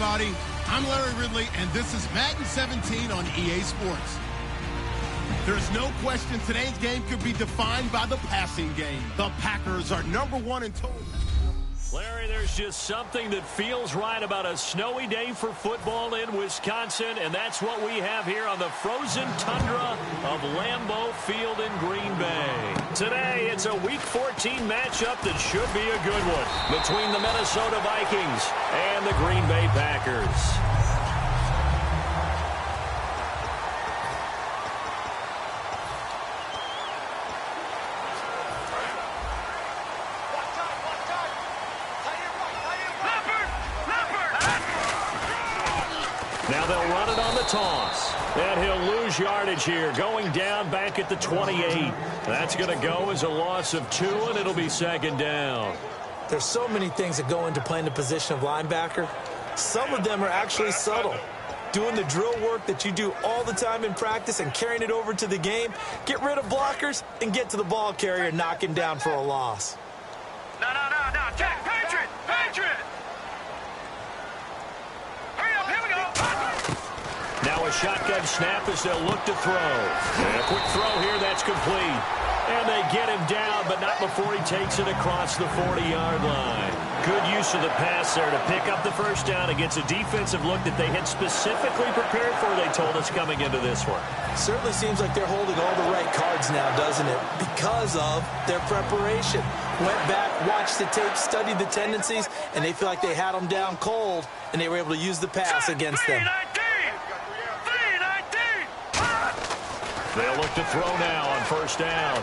everybody. I'm Larry Ridley, and this is Madden 17 on EA Sports. There's no question today's game could be defined by the passing game. The Packers are #1 in total. Larry, there's just something that feels right about a snowy day for football in Wisconsin, and that's what we have here on the frozen tundra of Lambeau Field in Green Bay. Today, it's a Week 14 matchup that should be a good one between the Minnesota Vikings and the Green Bay Packers. Now they'll run it on the toss. And he'll lose yardage here, going down back at the 28. That's going to go as a loss of 2, and it'll be second down. There's so many things that go into playing the position of linebacker. Some of them are actually subtle. Doing the drill work that you do all the time in practice and carrying it over to the game. Get rid of blockers and get to the ball carrier, knocking down for a loss. No. Check. Patriot. Now a shotgun snap as they'll look to throw. And a quick throw here, that's complete. And they get him down, but not before he takes it across the 40-yard line. Good use of the pass there to pick up the first down against a defensive look that they had specifically prepared for, they told us, coming into this one. Certainly seems like they're holding all the right cards now, doesn't it? Because of their preparation. Went back, watched the tape, studied the tendencies, and they feel like they had them down cold, and they were able to use the pass against them. They'll look to throw now on first down.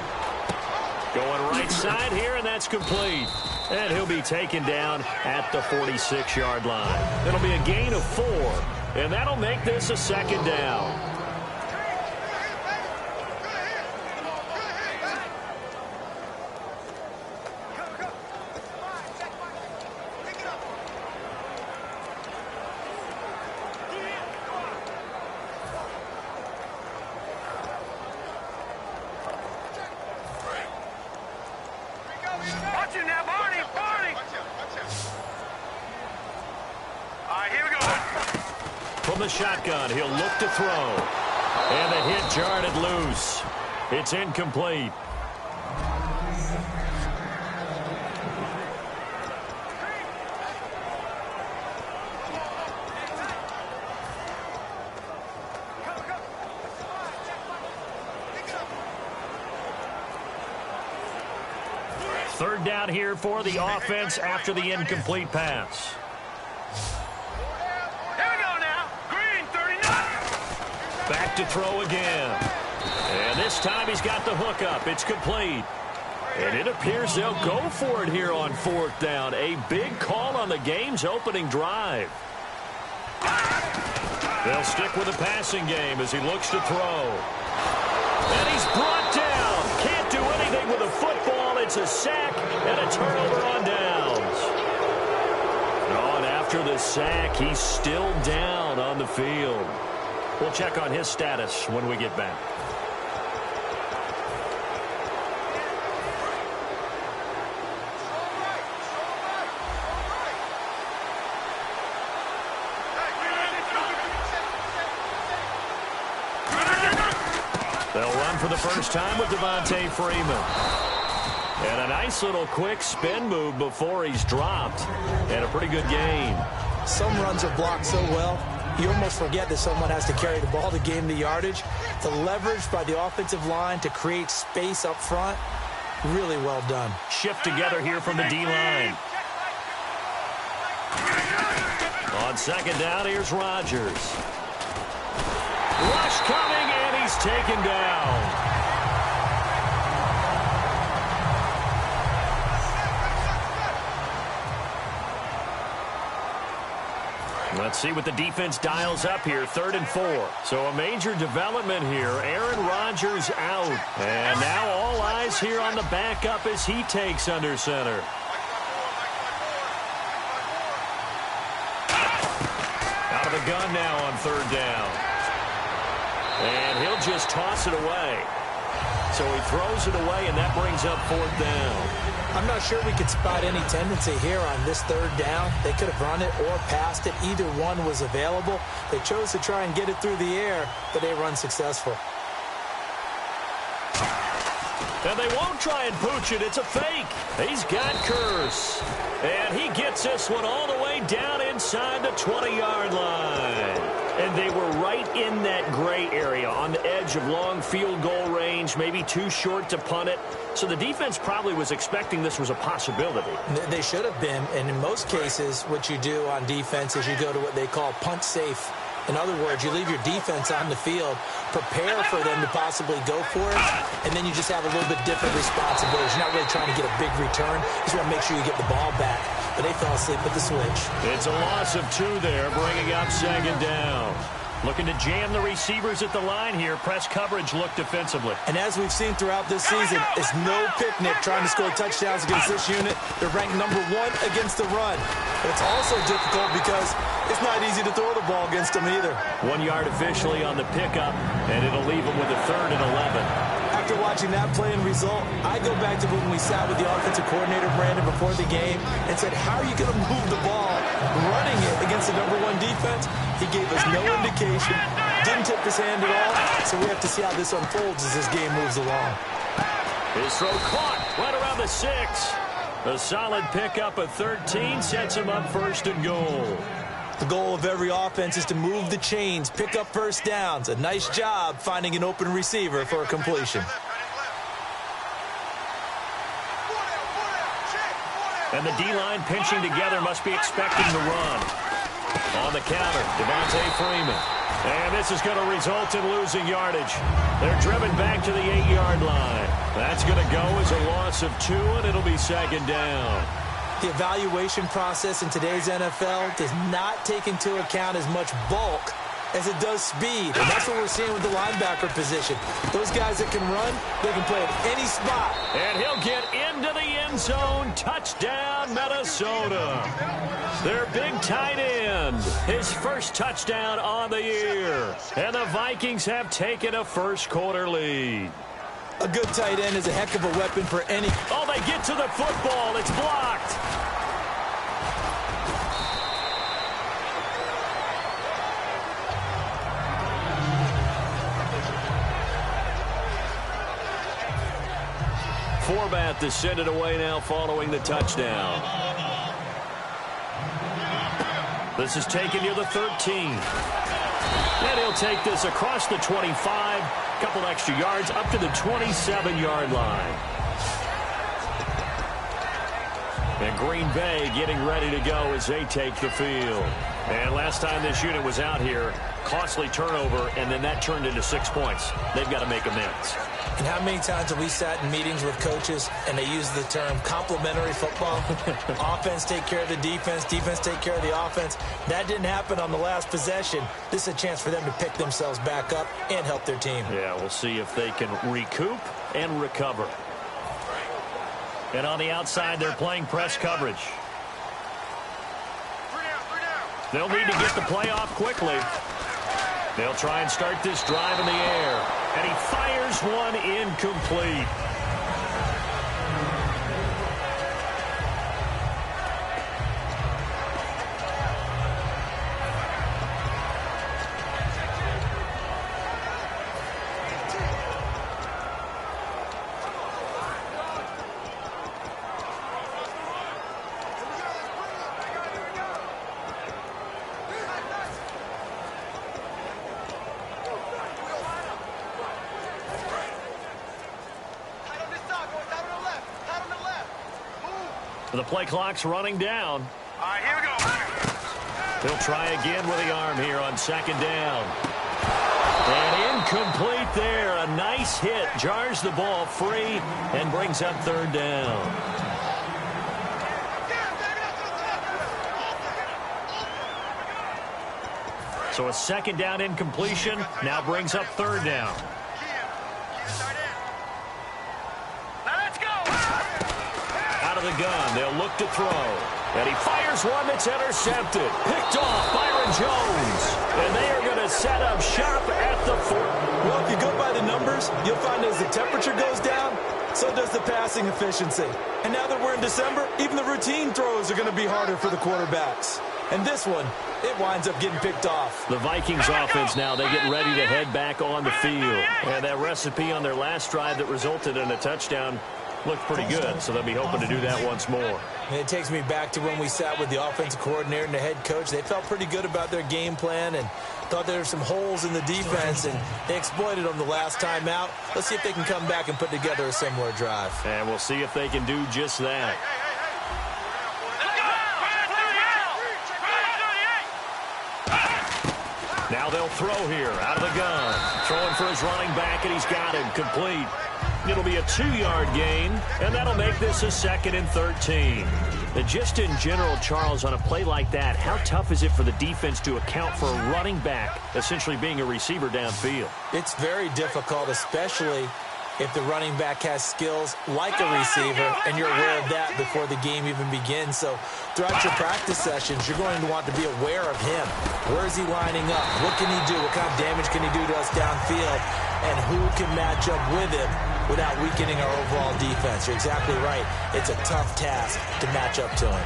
Going right side here, and that's complete. And he'll be taken down at the 46-yard line. It'll be a gain of 4, and that'll make this a second down. From the shotgun, he'll look to throw. And the hit jarred loose. It's incomplete. Third down here for the offense after the incomplete pass. Back to throw again. And this time he's got the hook up. It's complete. And it appears they'll go for it here on fourth down. A big call on the game's opening drive. They'll stick with the passing game as he looks to throw. And he's brought down. Can't do anything with a football. It's a sack and a turnover on downs. And after the sack, he's still down on the field. We'll check on his status when we get back. They'll run for the first time with Devontae Freeman. And a nice little quick spin move before he's dropped. And a pretty good gain. Some runs are blocked so well, you almost forget that someone has to carry the ball to gain the yardage. The leverage by the offensive line to create space up front, really well done. Shift together here from the D-line. On second down, here's Rodgers. Rush coming, and he's taken down. Let's see what the defense dials up here. 3rd and 4. So a major development here. Aaron Rodgers out. And now all eyes here on the backup as he takes under center. Out of the gun now on 3rd down. And he'll just toss it away. So he throws it away, and that brings up 4th down. I'm not sure we could spot any tendency here on this 3rd down. They could have run it or passed it. Either one was available. They chose to try and get it through the air, but they run successful. And they won't try and pooch it. It's a fake. He's got Curse. And he gets this one all the way down inside the 20-yard line. And they were right in that gray area on the edge of long field goal range, maybe too short to punt it. So the defense probably was expecting this was a possibility. They should have been. And in most cases, what you do on defense is you go to what they call punt safe. In other words, you leave your defense on the field, prepare for them to possibly go for it, and then you just have a little bit different responsibilities. You're not really trying to get a big return. You just want to make sure you get the ball back. But they fell asleep with the switch. It's a loss of 2 there, bringing up 2nd down. Looking to jam the receivers at the line here. Press coverage look defensively. And as we've seen throughout this season, it's no picnic trying to score touchdowns against this unit. They're ranked number 1 against the run. But it's also difficult because it's not easy to throw the ball against them either. 1 yard officially on the pickup, and it'll leave them with a 3rd and 11. After watching that play and result, I go back to when we sat with the offensive coordinator, Brandon, before the game and said, how are you going to move the ball running it against the number 1 defense? He gave us no indication, didn't tip his hand at all, so we have to see how this unfolds as this game moves along. His throw caught right around the 6. A solid pickup of 13 sets him up 1st and goal. The goal of every offense is to move the chains, pick up 1st downs. A nice job finding an open receiver for a completion. And the D-line pinching together must be expecting the run. On the counter, Devontae Freeman. And this is going to result in losing yardage. They're driven back to the 8-yard line. That's going to go as a loss of 2, and it'll be 2nd down. The evaluation process in today's NFL does not take into account as much bulk as it does speed. And that's what we're seeing with the linebacker position. Those guys that can run, they can play at any spot. And he'll get into the end zone. Touchdown, Minnesota. Their big tight end. His 1st touchdown on the year. And the Vikings have taken a 1st quarter lead. A good tight end is a heck of a weapon for any... Oh, they get to the football. It's blocked. Forbat to send it away now following the touchdown. This is taken near the 13. And he'll take this across the 25. Couple extra yards up to the 27-yard line. And Green Bay getting ready to go as they take the field. And last time this unit was out here, costly turnover, and then that turned into 6 points. They've got to make amends. And how many times have we sat in meetings with coaches and they use the term complementary football? Offense take care of the defense, defense take care of the offense. That didn't happen on the last possession. This is a chance for them to pick themselves back up and help their team. Yeah, we'll see if they can recoup and recover. And on the outside, they're playing press coverage. They'll need to get the play off quickly. They'll try and start this drive in the air. And he fires one incomplete. The play clock's running down. All right, here we go. He'll try again with the arm here on 2nd down. And incomplete there. A nice hit. Jars the ball free and brings up 3rd down. So a 2nd down incompletion now brings up 3rd down. The gun. They'll look to throw. And he fires one that's intercepted. Picked off Byron Jones. And they are going to set up shop at the 4. Well, if you go by the numbers, playoffs, you'll find as the temperature goes down, so does the passing efficiency. And now that we're in December, even the routine throws are going to be harder for the quarterbacks. And this one, it winds up getting picked off. The Vikings offense now, they get ready to head back on the field. And that recipe on their last drive that resulted in a touchdown looked pretty good, so they'll be hoping to do that once more. And it takes me back to when we sat with the offensive coordinator and the head coach. They felt pretty good about their game plan and thought there were some holes in the defense, and they exploited them the last time out. Let's see if they can come back and put together a similar drive. And we'll see if they can do just that. Now they'll throw here out of the gun. Throwing for his running back, and he's got him complete. It'll be a 2-yard gain, and that'll make this a 2nd and 13. And just in general, Charles, on a play like that, how tough is it for the defense to account for a running back essentially being a receiver downfield? It's very difficult, especially if the running back has skills like a receiver, and you're aware of that before the game even begins. So throughout your practice sessions, you're going to want to be aware of him. Where is he lining up? What can he do? What kind of damage can he do to us downfield? And who can match up with him without weakening our overall defense? You're exactly right. It's a tough task to match up to him.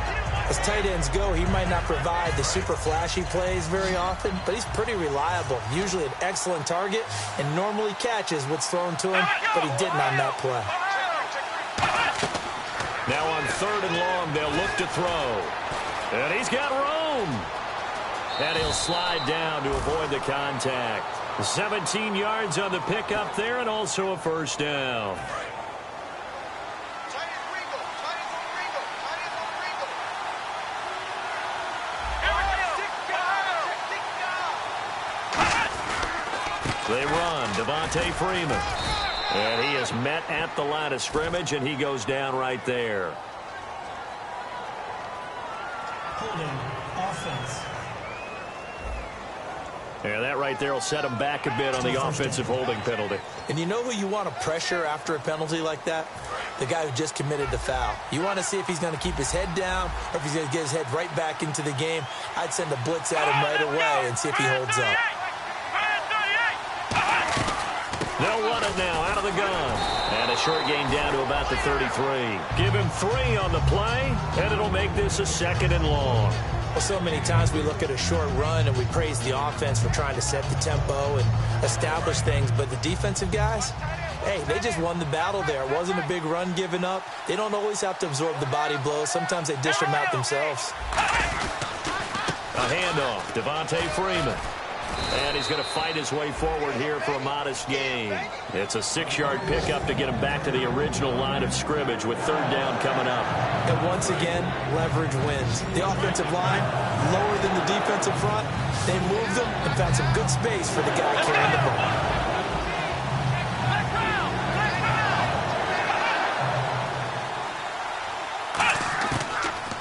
As tight ends go, he might not provide the super flashy plays very often, but he's pretty reliable. Usually an excellent target and normally catches what's thrown to him, but he didn't on that play. Now on 3rd and long, they'll look to throw. And he's got room. And he'll slide down to avoid the contact. 17 yards on the pickup there, and also a 1st down. They run, Devontae Freeman. And he is met at the line of scrimmage, and he goes down right there. Holding offense. Yeah, that right there will set him back a bit on the offensive holding penalty. And you know who you want to pressure after a penalty like that? The guy who just committed the foul. You want to see if he's going to keep his head down or if he's going to get his head right back into the game. I'd send a blitz at him right away and see if he holds up. They'll run it now out of the gun. And a short gain down to about the 33. Give him 3 on the play, and it'll make this a 2nd and long. Well, so many times we look at a short run and we praise the offense for trying to set the tempo and establish things, but the defensive guys, hey, they just won the battle there. It wasn't a big run given up. They don't always have to absorb the body blows. Sometimes they dish them out themselves. A handoff, Devontae Freeman. And he's going to fight his way forward here for a modest gain. It's a 6-yard pickup to get him back to the original line of scrimmage with 3rd down coming up. And once again, leverage wins. The offensive line, lower than the defensive front. They moved them and found some good space for the guy carrying the ball.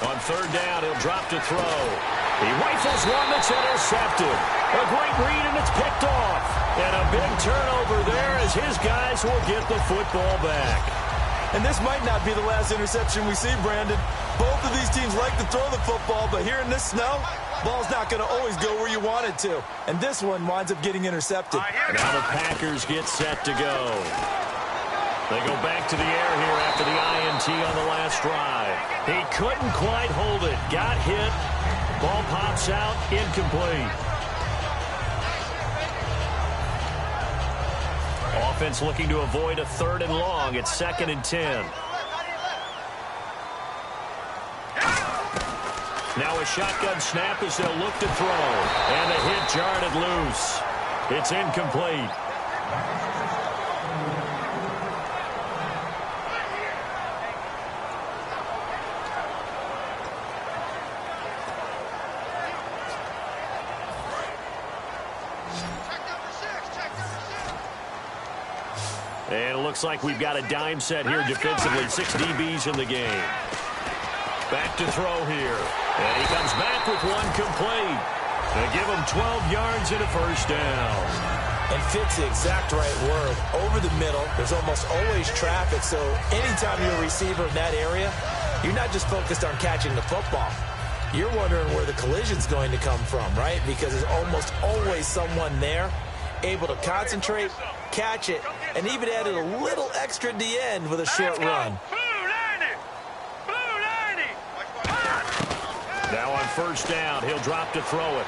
On 3rd down, he'll drop to throw. He rifles one that's intercepted. A great read, and it's picked off. And a big turnover there as his guys will get the football back. And this might not be the last interception we see, Brandon. Both of these teams like to throw the football, but here in this snow, ball's not going to always go where you want it to. And this one winds up getting intercepted. Now the Packers get set to go. They go back to the air here after the INT on the last drive. He couldn't quite hold it. Got hit. Ball pops out. Incomplete. Offense looking to avoid a 3rd and long. It's 2nd and 10. Now a shotgun snap as they'll look to throw. And the hit jarred it loose. It's incomplete. And it looks like we've got a dime set here defensively. 6 DBs in the game. Back to throw here. And he comes back with one complete. They give him 12 yards and a 1st down. And fits the exact right word. Over the middle, there's almost always traffic. So anytime you're a receiver in that area, you're not just focused on catching the football. You're wondering where the collision's going to come from, right? Because there's almost always someone there able to concentrate, catch it, and even added a little extra at the end with a short run. Now on first down, he'll drop to throw it.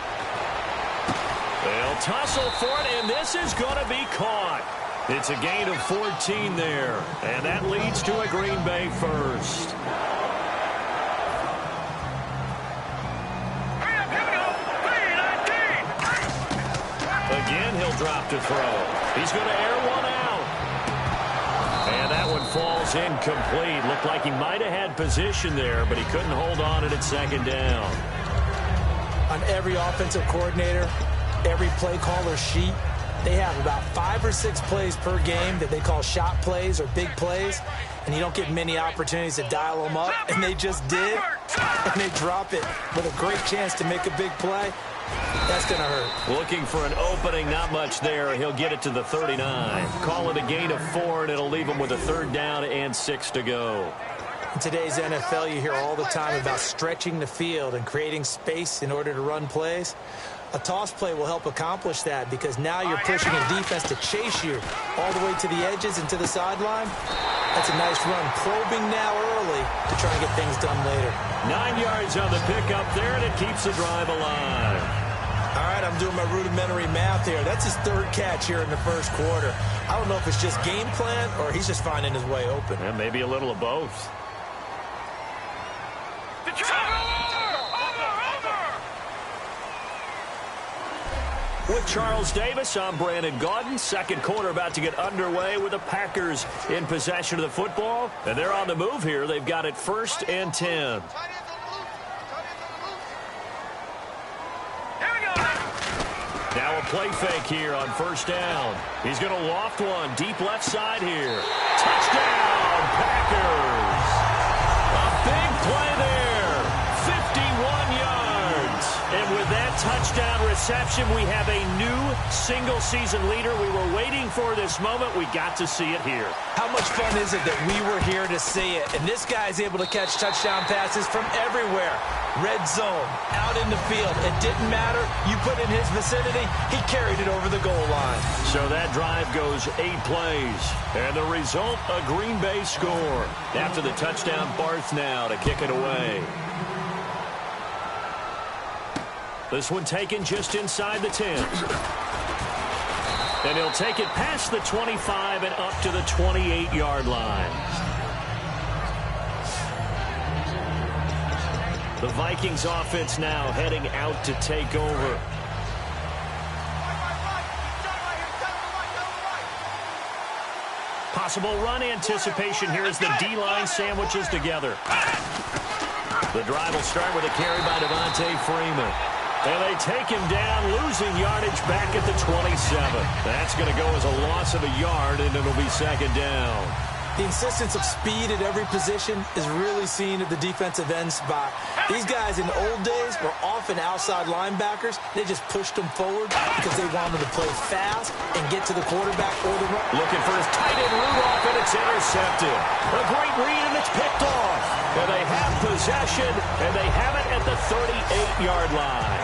They'll tussle for it, and this is going to be caught. It's a gain of 14 there, and that leads to a Green Bay first. Again, he'll drop to throw. He's going to air one out. And that one falls incomplete. Looked like he might have had position there, but he couldn't hold on at second down. On every offensive coordinator, every play caller sheet, they have about 5 or 6 plays per game that they call shot plays or big plays, and you don't get many opportunities to dial them up, and they just did, and they drop it with a great chance to make a big play. That's going to hurt. Looking for an opening, not much there. He'll get it to the 39. Call it a gain of 4, and it'll leave him with a third down and 6 to go. In today's NFL, you hear all the time about stretching the field and creating space in order to run plays. A toss play will help accomplish that because now you're pushing a defense to chase you all the way to the edges and to the sideline. That's a nice run, probing now early to try and get things done later. 9 yards on the pickup there, and it keeps the drive alive. All right, I'm doing my rudimentary math here. That's his 3rd catch here in the first quarter. I don't know if it's just game plan or he's just finding his way open. Yeah, maybe a little of both. With Charles Davis, I'm Brandon Gaudin. Second quarter about to get underway with the Packers in possession of the football. And they're on the move here. They've got it 1st and 10. Now a play fake here on first down. He's going to loft one deep left side here. Touchdown, Packers. A big play there. 51 yards. And with that touchdown reception, we have a new single-season leader. We were waiting for this moment. We got to see it here. How much fun is it that we were here to see it? And this guy's able to catch touchdown passes from everywhere. Red zone, out in the field. It didn't matter. You put in his vicinity, he carried it over the goal line. So that drive goes 8 plays. And the result, a Green Bay score. After the touchdown, Barth now to kick it away. This one taken just inside the 10. And he'll take it past the 25 and up to the 28-yard line. The Vikings offense now heading out to take over. Possible run anticipation here as the D-line sandwiches together. The drive will start with a carry by Devontae Freeman. And they take him down, losing yardage back at the 27. That's going to go as a loss of a yard, and it'll be second down. The insistence of speed at every position is really seen at the defensive end spot. These guys in the old days were often outside linebackers. They just pushed them forward because they wanted to play fast and get to the quarterback or the run. Looking for his tight end Rudolph, and it's intercepted. A great read, and it's picked off. And they have possession, and they have it at the 38-yard line.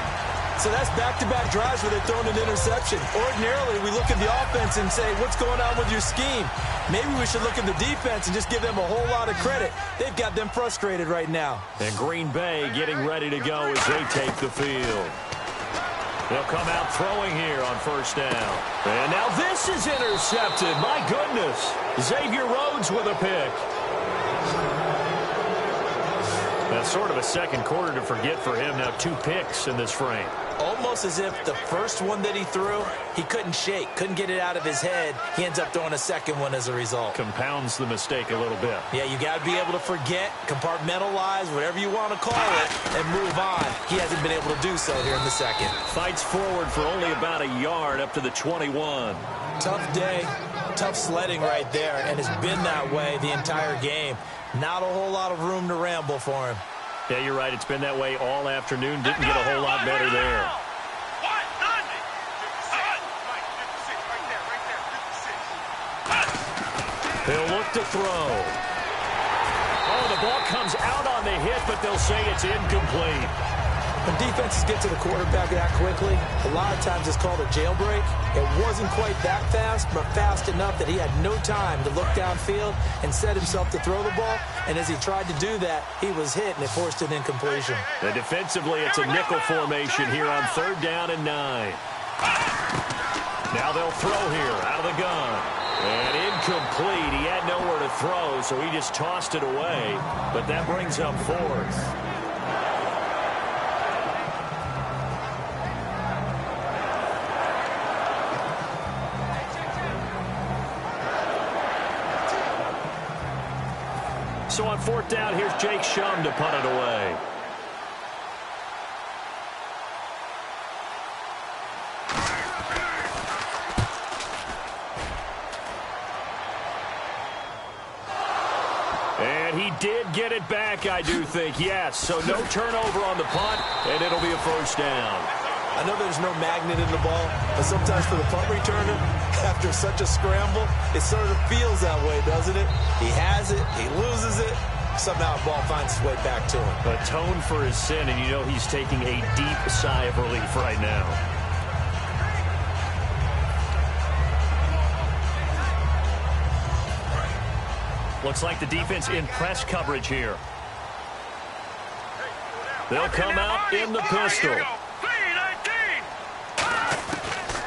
So that's back-to-back drives where they're throwing an interception. Ordinarily, we look at the offense and say, what's going on with your scheme? Maybe we should look at the defense and just give them a whole lot of credit. They've got them frustrated right now. And Green Bay getting ready to go as they take the field. They'll come out throwing here on first down. And now this is intercepted. My goodness. Xavier Rhodes with a pick. That's sort of a second quarter to forget for him. Now 2 picks in this frame. Almost as if the first one that he threw, he couldn't shake, couldn't get it out of his head. He ends up throwing a second one as a result. Compounds the mistake a little bit. Yeah, you got to be able to forget, compartmentalize, whatever you want to call it, and move on. He hasn't been able to do so here in the second. Fights forward for only about a yard up to the 21. Tough day, tough sledding right there, and it's been that way the entire game. Not a whole lot of room to ramble for him. Yeah, you're right. It's been that way all afternoon. Didn't get a whole lot better there. He'll look to throw. Oh, the ball comes out on the hit, but they'll say it's incomplete. When defenses get to the quarterback that quickly, a lot of times it's called a jailbreak. It wasn't quite that fast, but fast enough that he had no time to look downfield and set himself to throw the ball. And as he tried to do that, he was hit, and it forced an incompletion. And defensively, it's a nickel formation here on 3rd down and 9. Now they'll throw here out of the gun. And incomplete. He had nowhere to throw, so he just tossed it away. But that brings up 4th. So on 4th down, here's Jake Shum to punt it away. And he did get it back, I do think, yes. So no turnover on the punt, and it'll be a 1st down. I know there's no magnet in the ball, but sometimes for the punt returner, after such a scramble, it sort of feels that way, doesn't it? He has it, he loses it, somehow the ball finds its way back to him. Atone for his sin, and you know he's taking a deep sigh of relief right now. Looks like the defense in press coverage here. They'll come out in the pistol.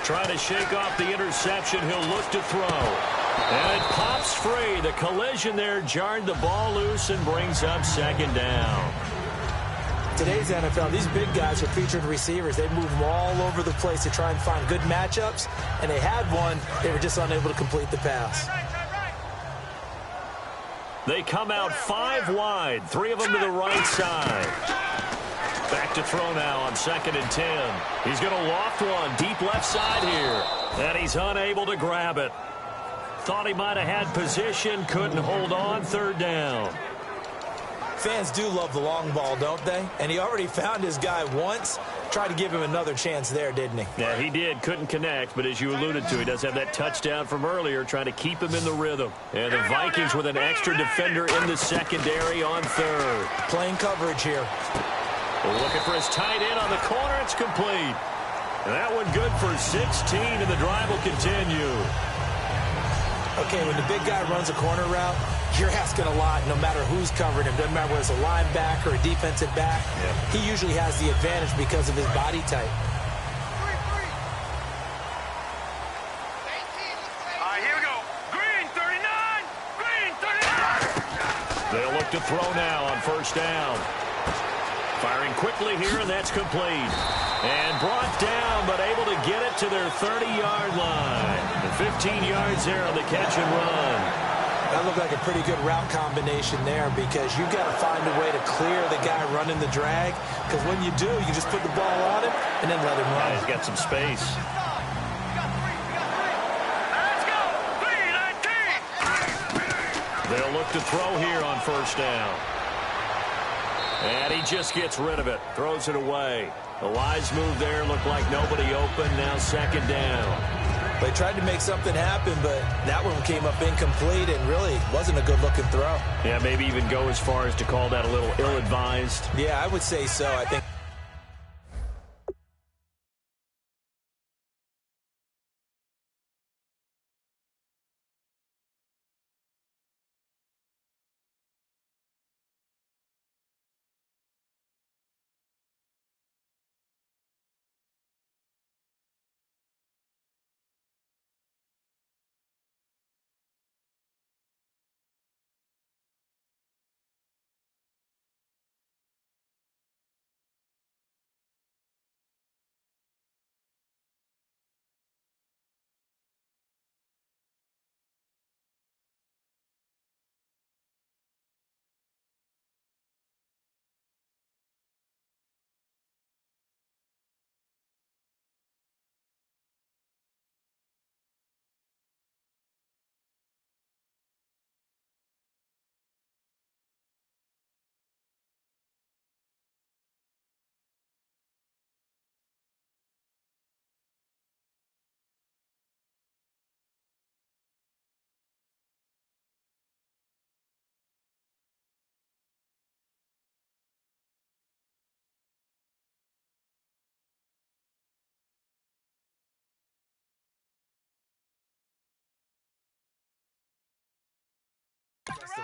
Trying to shake off the interception. He'll look to throw. And it pops free. The collision there jarred the ball loose and brings up 2nd down. Today's NFL, these big guys are featured receivers. They move them all over the place to try and find good matchups. And they had one. They were just unable to complete the pass. They come out 5 wide. 3 of them to the right side. Back to throw now on 2nd and 10. He's going to loft one deep left side here. And he's unable to grab it. Thought he might have had position. Couldn't hold on. 3rd down. Fans do love the long ball, don't they? And he already found his guy once. Tried to give him another chance there, didn't he? Yeah, he did. Couldn't connect, but as you alluded to, he does have that touchdown from earlier, trying to keep him in the rhythm. And the Vikings with an extra defender in the secondary on 3rd. Playing coverage here. Looking for his tight end on the corner. It's complete. And that one good for 16, and the drive will continue. Okay, when the big guy runs a corner route, you're asking a lot no matter who's covering him. Doesn't matter whether it's a linebacker or a defensive back. Yeah. He usually has the advantage because of his body type. Here we go. Green 39. Green 39. They'll look to throw now on 1st down. Firing quickly here, and that's complete. And brought down, but able to get it to their 30-yard line. And 15 yards there on the catch and run. That looked like a pretty good route combination there because you've got to find a way to clear the guy running the drag. Because when you do, you just put the ball on him and then let him run. Yeah, he's got some space. Let's go. 3-19. They'll look to throw here on 1st down. And he just gets rid of it. Throws it away. A wise move there. Looked like nobody open. Now 2nd down. They tried to make something happen, but that one came up incomplete and really wasn't a good-looking throw. Yeah, maybe even go as far as to call that a little ill-advised. Yeah, I would say so. I think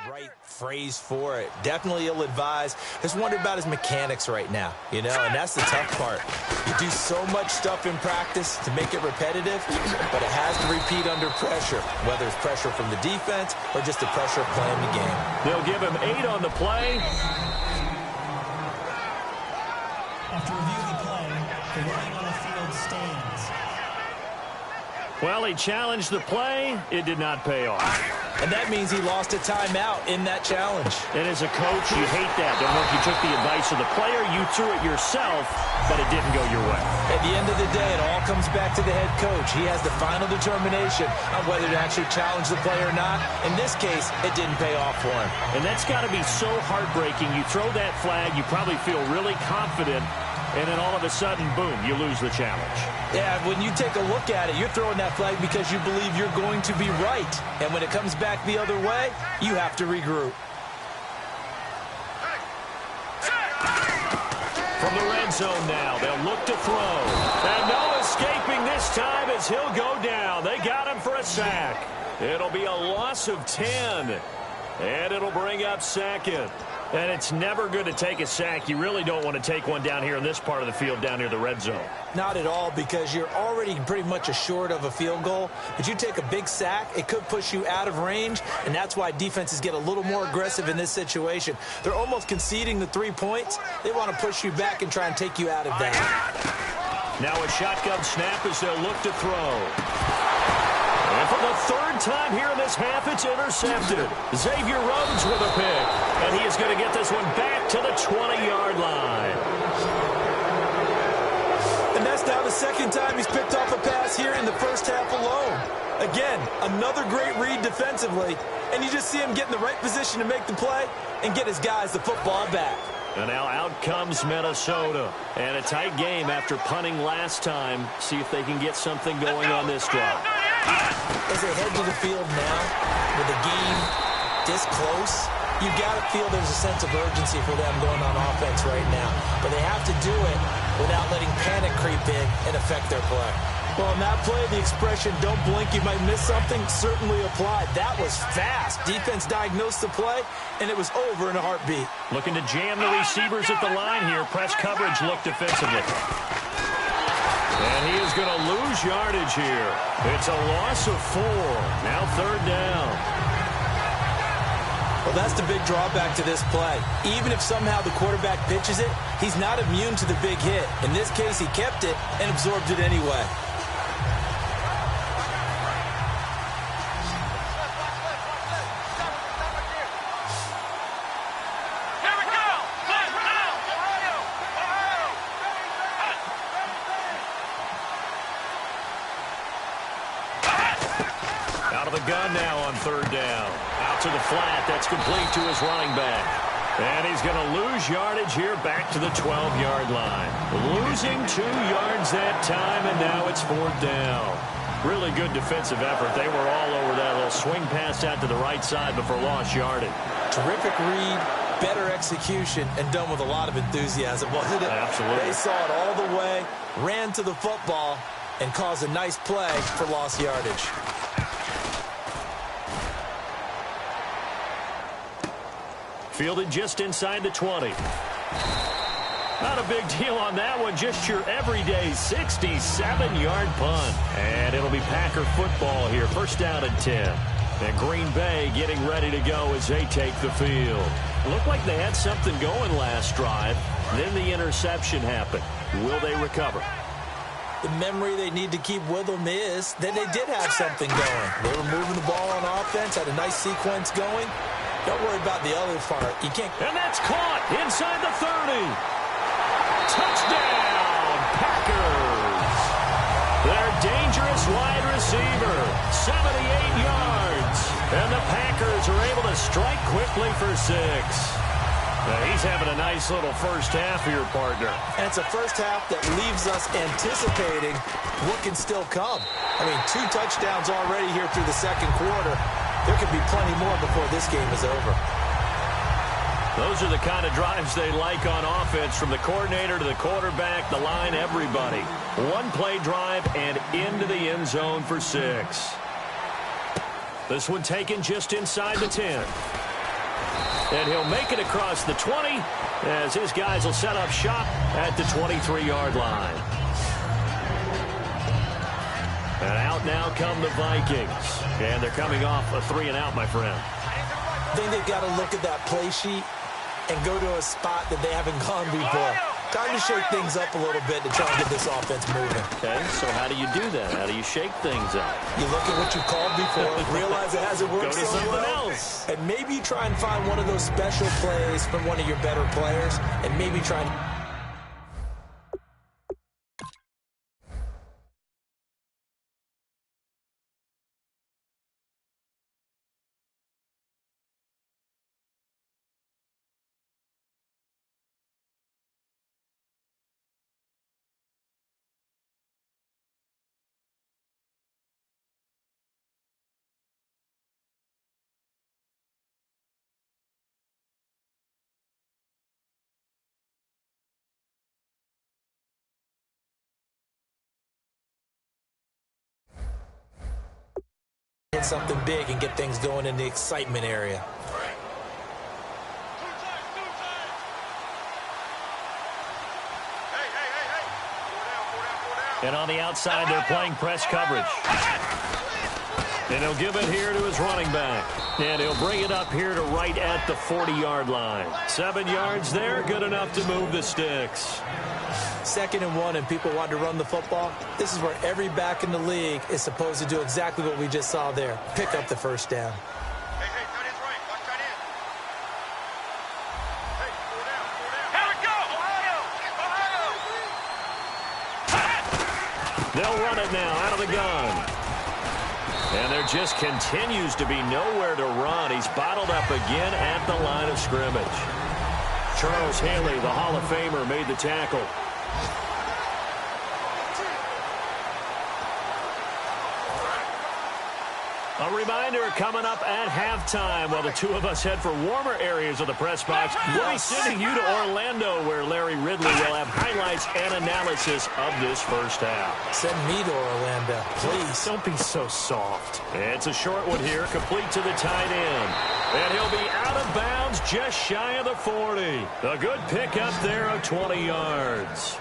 right phrase for it. Definitely ill-advised. Just wonder about his mechanics right now, you know, and that's the tough part. You do so much stuff in practice to make it repetitive, but it has to repeat under pressure, whether it's pressure from the defense or just the pressure of playing the game. They'll give him 8 on the play. After reviewing the play, the running on the field stands. Well, he challenged the play. It did not pay off. And that means he lost a timeout in that challenge. And as a coach, you hate that. Don't know if you took the advice of the player, you threw it yourself, but it didn't go your way. At the end of the day, it all comes back to the head coach. He has the final determination on whether to actually challenge the play or not. In this case, it didn't pay off for him. And that's got to be so heartbreaking. You throw that flag, you probably feel really confident, and then all of a sudden, boom, you lose the challenge. Yeah, when you take a look at it, you're throwing that flag because you believe you're going to be right. And when it comes back the other way, you have to regroup. From the red zone now, they'll look to throw. And no escaping this time as he'll go down. They got him for a sack. It'll be a loss of 10. And it'll bring up second. And it's never good to take a sack. You really don't want to take one down here in this part of the field down near the red zone. Not at all, because you're already pretty much assured of a field goal. But you take a big sack, it could push you out of range, and that's why defenses get a little more aggressive in this situation. They're almost conceding the 3 points. They want to push you back and try and take you out of that. Now a shotgun snap as they'll look to throw. And for the third time here in this half, it's intercepted. Xavier Rhodes with a pick. And he is going to get this one back to the 20-yard line. And that's now the second time he's picked off a pass here in the first half alone. Again, another great read defensively. And you just see him get in the right position to make the play and get his guys the football back. And now out comes Minnesota. And a tight game after punting last time. See if they can get something going on this drive. As they head to the field now, with the game this close, you got to feel there's a sense of urgency for them going on offense right now. But they have to do it without letting panic creep in and affect their play. Well, in that play, the expression, don't blink, you might miss something, certainly applied. That was fast. Defense diagnosed the play, and it was over in a heartbeat. Looking to jam the receivers at the line here. Press coverage look defensively. And he is going to lose yardage here. It's a loss of 4. Now third down. Well, that's the big drawback to this play. Even if somehow the quarterback pitches it, he's not immune to the big hit. In this case, he kept it and absorbed it anyway. Gun now on third down. Out to the flat. That's complete to his running back. And he's going to lose yardage here back to the 12-yard line. Losing 2 yards that time, and now it's fourth down. Really good defensive effort. They were all over that little swing pass out to the right side before lost yardage. Terrific read, better execution, and done with a lot of enthusiasm, wasn't it? Absolutely. They saw it all the way, ran to the football, and caused a nice play for lost yardage. Fielded just inside the 20. Not a big deal on that one. Just your everyday 67-yard punt. And it'll be Packer football here. First down and 10. And Green Bay getting ready to go as they take the field. Looked like they had something going last drive. Then the interception happened. Will they recover? The memory they need to keep with them is that they did have something going. They were moving the ball on offense, had a nice sequence going. Don't worry about the other part. You can't. And that's caught inside the 30. Touchdown, Packers. Their dangerous wide receiver, 78 yards. And the Packers are able to strike quickly for 6. Now he's having a nice little first half here, partner. And it's a first half that leaves us anticipating what can still come. I mean, 2 touchdowns already here through the second quarter. There could be plenty more before this game is over. Those are the kind of drives they like on offense, from the coordinator to the quarterback, the line, everybody. 1-play drive and into the end zone for 6. This one taken just inside the 10. And he'll make it across the 20 as his guys will set up shop at the 23-yard line. And out now come the Vikings. And they're coming off a 3-and-out, my friend. I think they've got to look at that play sheet and go to a spot that they haven't gone before. Time to shake things up a little bit to try and get this offense moving. Okay, so how do you do that? How do you shake things up? You look at what you called before, realize it hasn't worked Go to so something well, else. and maybe you try and find one of those special plays from one of your better players, and maybe try and... hit something big and get things going in the excitement area. And on the outside, they're playing press coverage. And he'll give it here to his running back. And he'll bring it up here to right at the 40-yard line. 7 yards there, good enough to move the sticks. 2nd and 1, and people want to run the football. This is where every back in the league is supposed to do exactly what we just saw there. Pick up the first down. Hey, tight end's right. Watch tight end. Hey, 4 down, 4 down. Here we go! Ohio! They'll run it now out of the gun. And there just continues to be nowhere to run. He's bottled up again at the line of scrimmage. Charles Haley, the Hall of Famer, made the tackle. A reminder coming up at halftime while the two of us head for warmer areas of the press box. We'll be sending you to Orlando where Larry Ridley will have highlights and analysis of this first half. Send me to Orlando, please. Don't be so soft. It's a short one here, complete to the tight end. And he'll be out of bounds just shy of the 40. A good pickup there of 20 yards.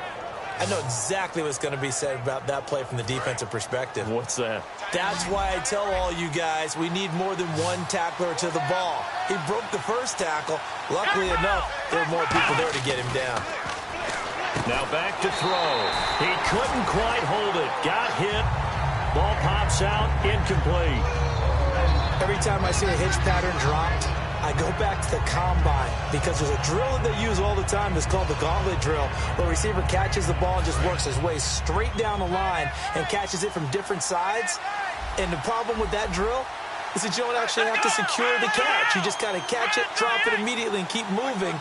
I know exactly what's going to be said about that play from the defensive perspective. What's that? That's why I tell all you guys we need more than one tackler to the ball. He broke the first tackle. Luckily enough, there were more people there to get him down. Now back to throw. He couldn't quite hold it. Got hit. Ball pops out. Incomplete. Every time I see a hitch pattern dropped, I go back to the combine because there's a drill that they use all the time that's called the gauntlet drill, where a receiver catches the ball and just works his way straight down the line and catches it from different sides. And the problem with that drill is that you don't actually have to secure the catch. You just kind of catch it, drop it immediately, and keep moving.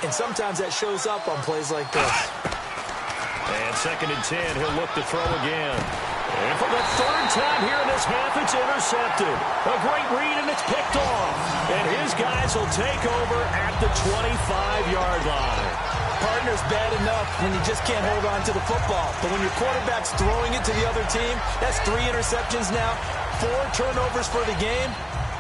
And sometimes that shows up on plays like this. And 2nd and 10, he'll look to throw again. And for the 3rd time here in this half, it's intercepted. A great read, and it's picked off. And his guys will take over at the 25-yard line. Partner's bad enough when you just can't hold on to the football. But when your quarterback's throwing it to the other team, that's 3 interceptions now, 4 turnovers for the game.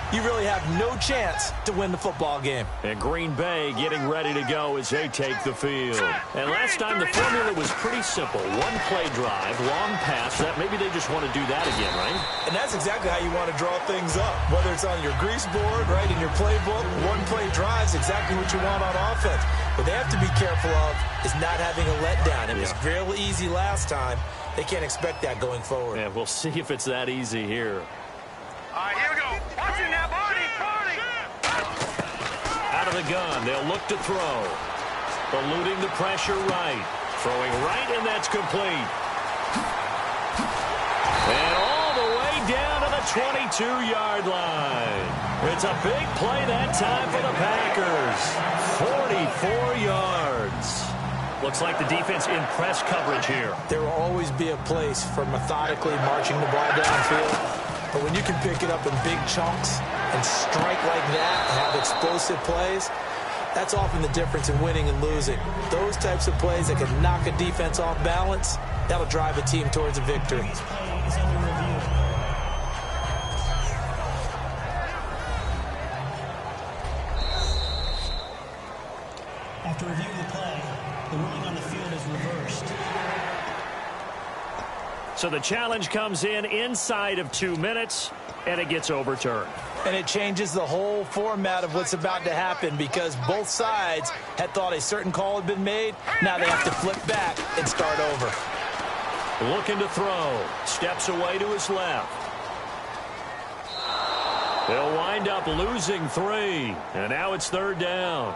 You really have no chance to win the football game. And Green Bay getting ready to go as they take the field. And last time the formula was pretty simple. 1 play drive, long pass. That maybe they just want to do that again, right? And that's exactly how you want to draw things up. Whether it's on your grease board, right, in your playbook, 1 play drive is exactly what you want on offense. What they have to be careful of is not having a letdown. It was real easy last time. They can't expect that going forward. Yeah, we'll see if it's that easy here. All right, here we go. Watch it now, Barney. Out of the gun, they'll look to throw. Eluding the pressure right. Throwing right, and that's complete. And all the way down to the 22-yard line. It's a big play that time for the Packers. 44 yards. Looks like the defense in press coverage here. There will always be a place for methodically marching the ball downfield. But when you can pick it up in big chunks and strike like that and have explosive plays, that's often the difference in winning and losing. Those types of plays that can knock a defense off balance, that'll drive a team towards a victory. This play is under review. review of the play, the ruling on the field is reversed. So the challenge comes in inside of 2 minutes, and it gets overturned. And it changes the whole format of what's about to happen because both sides had thought a certain call had been made. Now they have to flip back and start over. Looking to throw. Steps away to his left. They'll wind up losing 3. And now it's 3rd down.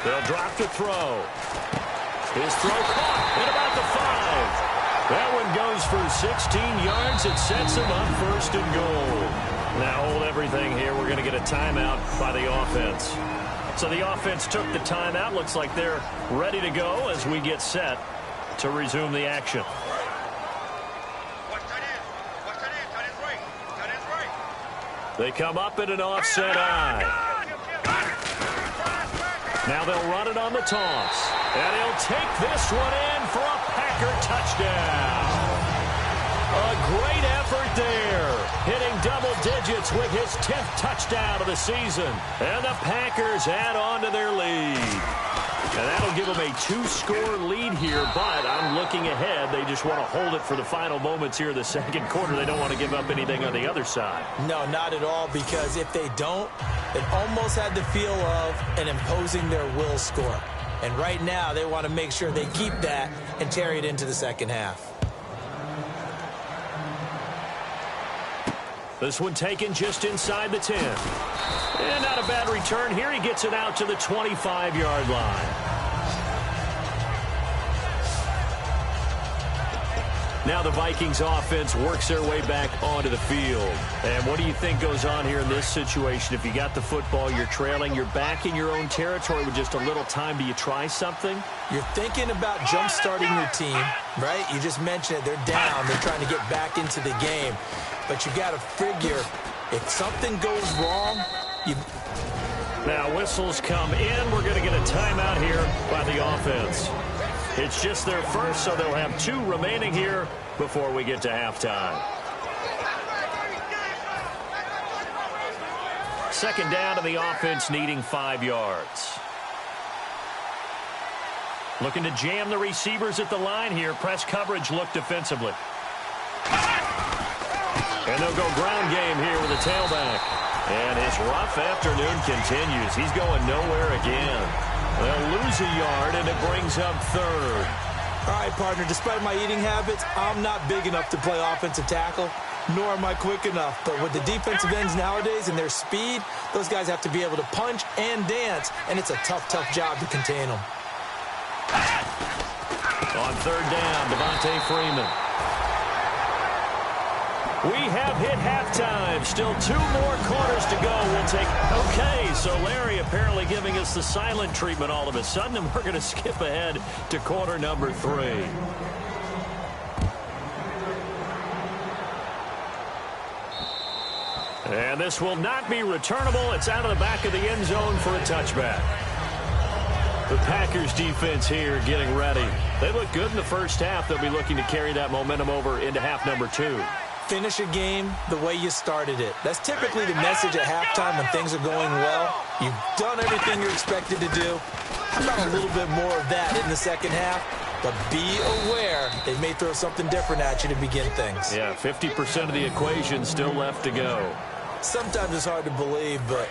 They'll drop to throw. His throw caught at about the 5. That one goes for 16 yards. It sets him up 1st and goal. Now hold everything here. We're going to get a timeout by the offense. So the offense took the timeout. Looks like they're ready to go as we get set to resume the action. They come up in an offset eye. Now they'll run it on the toss. And he'll take this one in for a Packer touchdown. A great effort there. Hitting double digits with his 10th touchdown of the season. And the Packers add on to their lead. And that'll give them a 2-score lead here, but I'm looking ahead. They just want to hold it for the final moments here in the 2nd quarter. They don't want to give up anything on the other side. No, not at all, because if they don't, it almost had the feel of an imposing their will score. And right now, they want to make sure they keep that and carry it into the 2nd half. This one taken just inside the 10. And not a bad return here. He gets it out to the 25-yard line. Now the Vikings offense works their way back onto the field. And what do you think goes on here in this situation? If you got the football, you're trailing, you're back in your own territory with just a little time. Do you try something? You're thinking about jump-starting your team, right? You just mentioned it. They're down. They're trying to get back into the game. But you got to figure if something goes wrong, Now whistles come in. We're going to get a timeout here by the offense. It's just their first, so they'll have 2 remaining here before we get to halftime. 2nd down, and the offense needing 5 yards. Looking to jam the receivers at the line here. Press coverage look defensively. And they'll go ground game here with a tailback. And his rough afternoon continues. He's going nowhere again. They'll lose a yard, and it brings up 3rd. All right, partner, despite my eating habits, I'm not big enough to play offensive tackle, nor am I quick enough. But with the defensive ends nowadays and their speed, those guys have to be able to punch and dance, and it's a tough, tough job to contain them. On 3rd down, Devontae Freeman. We have hit halftime. Still 2 more quarters to go. We'll take... Okay, so Larry apparently giving us the silent treatment all of a sudden, and we're going to skip ahead to quarter number 3. And this will not be returnable. It's out of the back of the end zone for a touchback. The Packers defense here getting ready. They look good in the first half. They'll be looking to carry that momentum over into half number 2. Finish a game the way you started it. That's typically the message at halftime when things are going well. You've done everything you're expected to do. How about a little bit more of that in the 2nd half? But be aware they may throw something different at you to begin things. Yeah, 50% of the equation still left to go. Sometimes it's hard to believe, but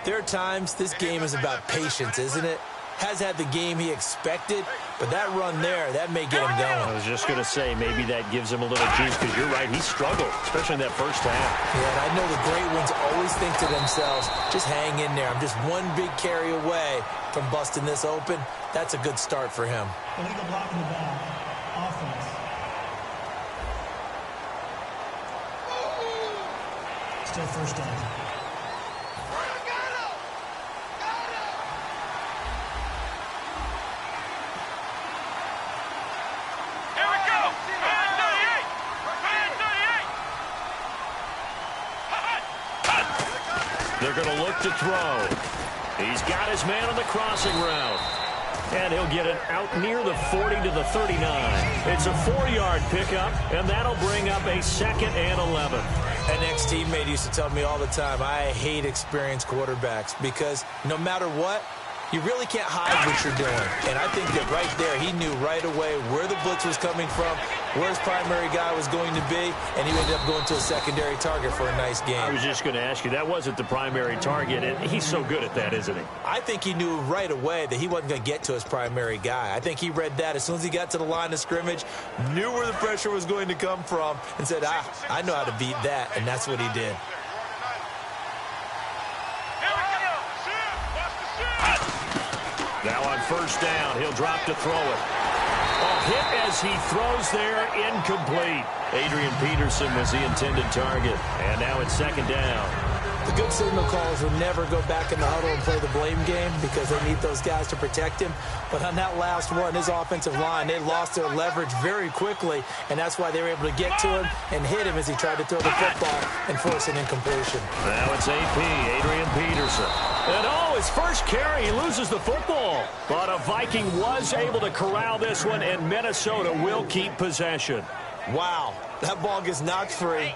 there are times this game is about patience, isn't it? Has had the game he expected, but that run there, that may get him going. I was just going to say, maybe that gives him a little juice, because you're right, he struggled, especially in that first half. Yeah, and I know the great ones always think to themselves, just hang in there. I'm just one big carry away from busting this open. That's a good start for him. Illegal block in the back. Offense. Still 1st down. They're going to look to throw. He's got his man on the crossing route. And he'll get it out near the 40 to the 39. It's a 4-yard pickup, and that'll bring up a 2nd and 11. An ex-teammate used to tell me all the time, I hate experienced quarterbacks because no matter what, you really can't hide what you're doing. And I think that right there, he knew right away where the blitz was coming from, where his primary guy was going to be, and he ended up going to a secondary target for a nice game. I was just going to ask you, that wasn't the primary target. He's so good at that, isn't he? I think he knew right away that he wasn't going to get to his primary guy. I think he read that as soon as he got to the line of scrimmage, knew where the pressure was going to come from, and said, I know how to beat that, and that's what he did. Now on first down, he'll drop to throw it. Hit as he throws there, incomplete. Adrian Peterson was the intended target. And now it's 2nd down. The good signal callers will never go back in the huddle and play the blame game because they need those guys to protect him. But on that last one, his offensive line, they lost their leverage very quickly, and that's why they were able to get to him and hit him as he tried to throw the football and force an incompletion. Now it's AP, Adrian Peterson. And his first carry, he loses the football. But a Viking was able to corral this one, and Minnesota will keep possession. Wow, that ball gets knocked free,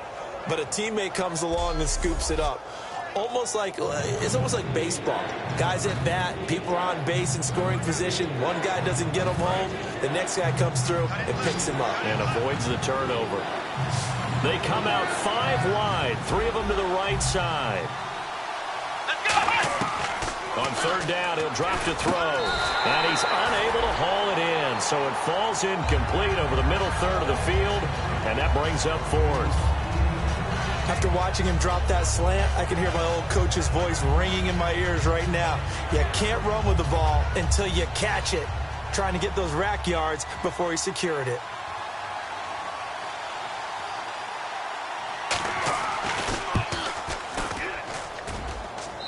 but a teammate comes along and scoops it up. It's almost like baseball. Guys at bat, people are on base in scoring position. One guy doesn't get him home. The next guy comes through and picks him up. And avoids the turnover. They come out 5 wide, 3 of them to the right side. On 3rd down, he'll drop to throw. And he's unable to haul it in. So it falls incomplete over the middle third of the field. And that brings up 4th. After watching him drop that slant, I can hear my old coach's voice ringing in my ears right now. You can't run with the ball until you catch it. Trying to get those rack yards before he secured it.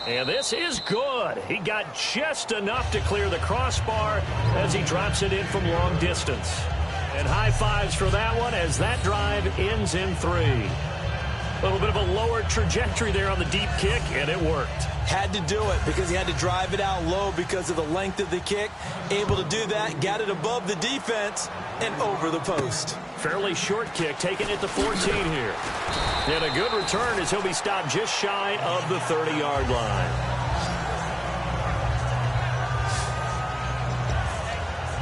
And this is good. He got just enough to clear the crossbar as he drops it in from long distance. And high fives for that one as that drive ends in 3. A little bit of a lower trajectory there on the deep kick, and it worked. Had to do it because he had to drive it out low because of the length of the kick. Able to do that, got it above the defense and over the post. Fairly short kick, taking it to 14 here. And a good return as he'll be stopped just shy of the 30-yard line.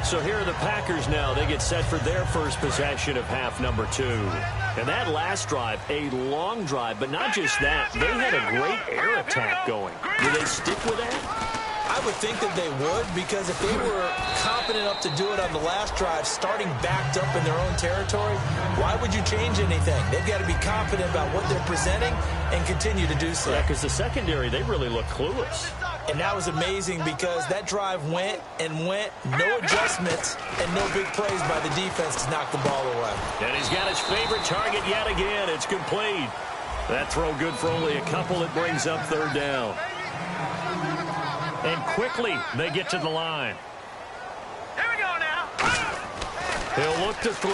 So here are the Packers now. They get set for their first possession of half number 2. And that last drive, a long drive, but not just that. They had a great air attack going. Do they stick with that? I would think that they would, because if they were confident enough to do it on the last drive, starting backed up in their own territory, why would you change anything? They've got to be confident about what they're presenting and continue to do so. Yeah, because the secondary, they really look clueless. And that was amazing because that drive went and went, no adjustments, and no big plays by the defense to knock the ball away. And he's got his favorite target yet again. It's complete. That throw good for only a couple. It brings up 3rd down. And quickly, they get to the line. Here we go now. He'll look to throw.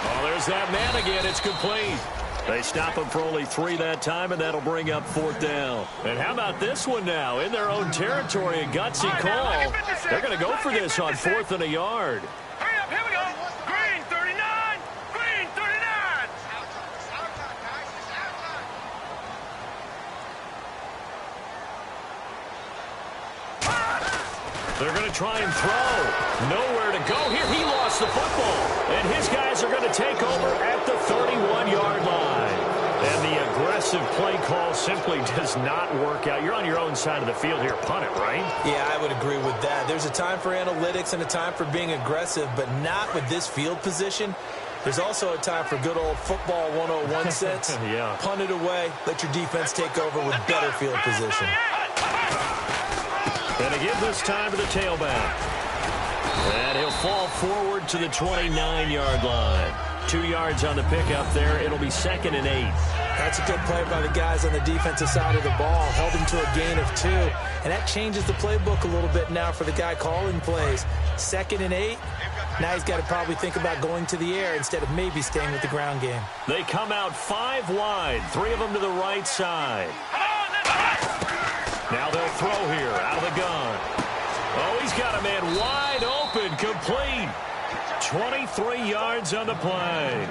Oh, there's that man again. It's complete. They stop him for only 3 that time, and that'll bring up 4th down. And how about this one now? In their own territory, a gutsy call. They're going to go for this on 4th and a yard. Hurry up, here we go. Green 39. Green 39. They're going to try and throw. Nowhere to go here. He lost the football. And his guys are going to take over at the 31-yard line. And the aggressive play call simply does not work out. You're on your own side of the field here. Punt it, right? Yeah, I would agree with that. There's a time for analytics and a time for being aggressive, but not with this field position. There's also a time for good old football 101 sense. Yeah. Punt it away. Let your defense take over with better field position. Going to give this time to the tailback. And he'll fall forward to the 29-yard line. 2 yards on the pickup there. It'll be 2nd and 8. That's a good play by the guys on the defensive side of the ball. Held him to a gain of 2. And that changes the playbook a little bit now for the guy calling plays. 2nd and 8. Now he's got to probably think about going to the air instead of maybe staying with the ground game. They come out 5 wide. 3 of them to the right side. Now they'll throw here out of the gun. Oh, he's got a man wide open, complete. 23 yards on the play.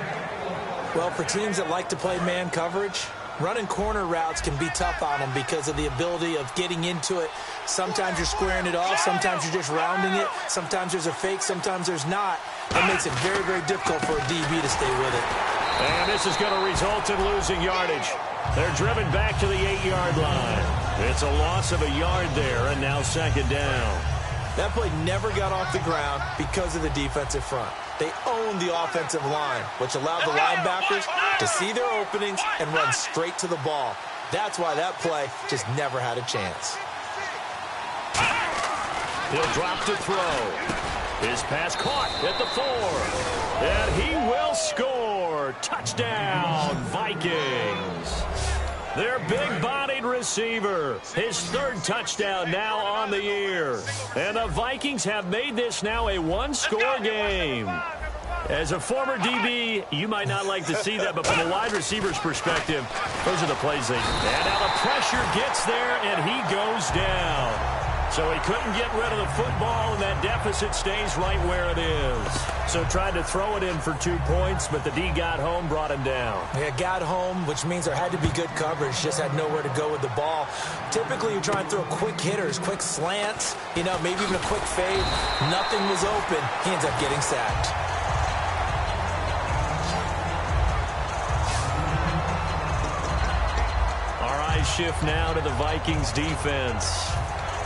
Well, for teams that like to play man coverage, running corner routes can be tough on them because of the ability of getting into it. Sometimes you're squaring it off. Sometimes you're just rounding it. Sometimes there's a fake. Sometimes there's not. That makes it very, very difficult for a DB to stay with it. And this is going to result in losing yardage. They're driven back to the 8-yard line. It's a loss of a yard there, and now second down. That play never got off the ground because of the defensive front. They owned the offensive line, which allowed the linebackers to see their openings and run straight to the ball. That's why that play just never had a chance. He'll drop to throw. His pass caught at the 4. And he will score. Touchdown, Vikings. Their big-bodied receiver. His 3rd touchdown now on the year. And the Vikings have made this now a one-score game. As a former DB, you might not like to see that, but from a wide receiver's perspective, those are the plays they... And now the pressure gets there, and he goes down. So he couldn't get rid of the football, and that deficit stays right where it is. So tried to throw it in for 2 points, but the D got home, brought him down. Yeah, got home, which means there had to be good coverage. Just had nowhere to go with the ball. Typically, you try and throw quick hitters, quick slants, maybe even a quick fade. Nothing was open. He ends up getting sacked. Our eyes shift now to the Vikings defense.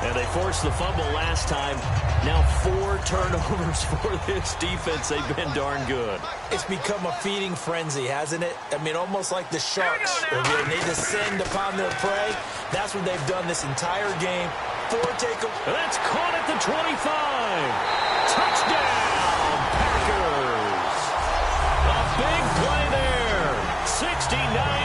And they forced the fumble last time. Now 4 turnovers for this defense. They've been darn good. It's become a feeding frenzy, hasn't it? I mean, almost like the Sharks. When they descend upon their prey, that's what they've done this entire game. 4 takeaways. That's caught at the 25. Touchdown, Packers. A big play there. 69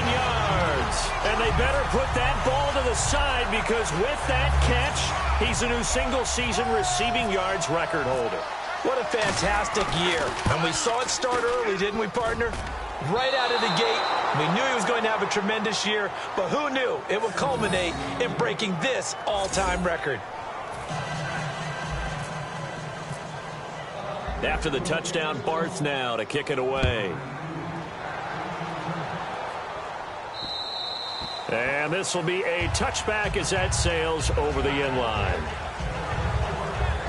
yards. And they better put that ball to the side because with that catch, he's a new single-season receiving yards record holder. What a fantastic year. And we saw it start early, didn't we, partner? Right out of the gate, we knew he was going to have a tremendous year, but who knew it would culminate in breaking this all-time record. After the touchdown, Barth now to kick it away. And this will be a touchback as that sails over the end line.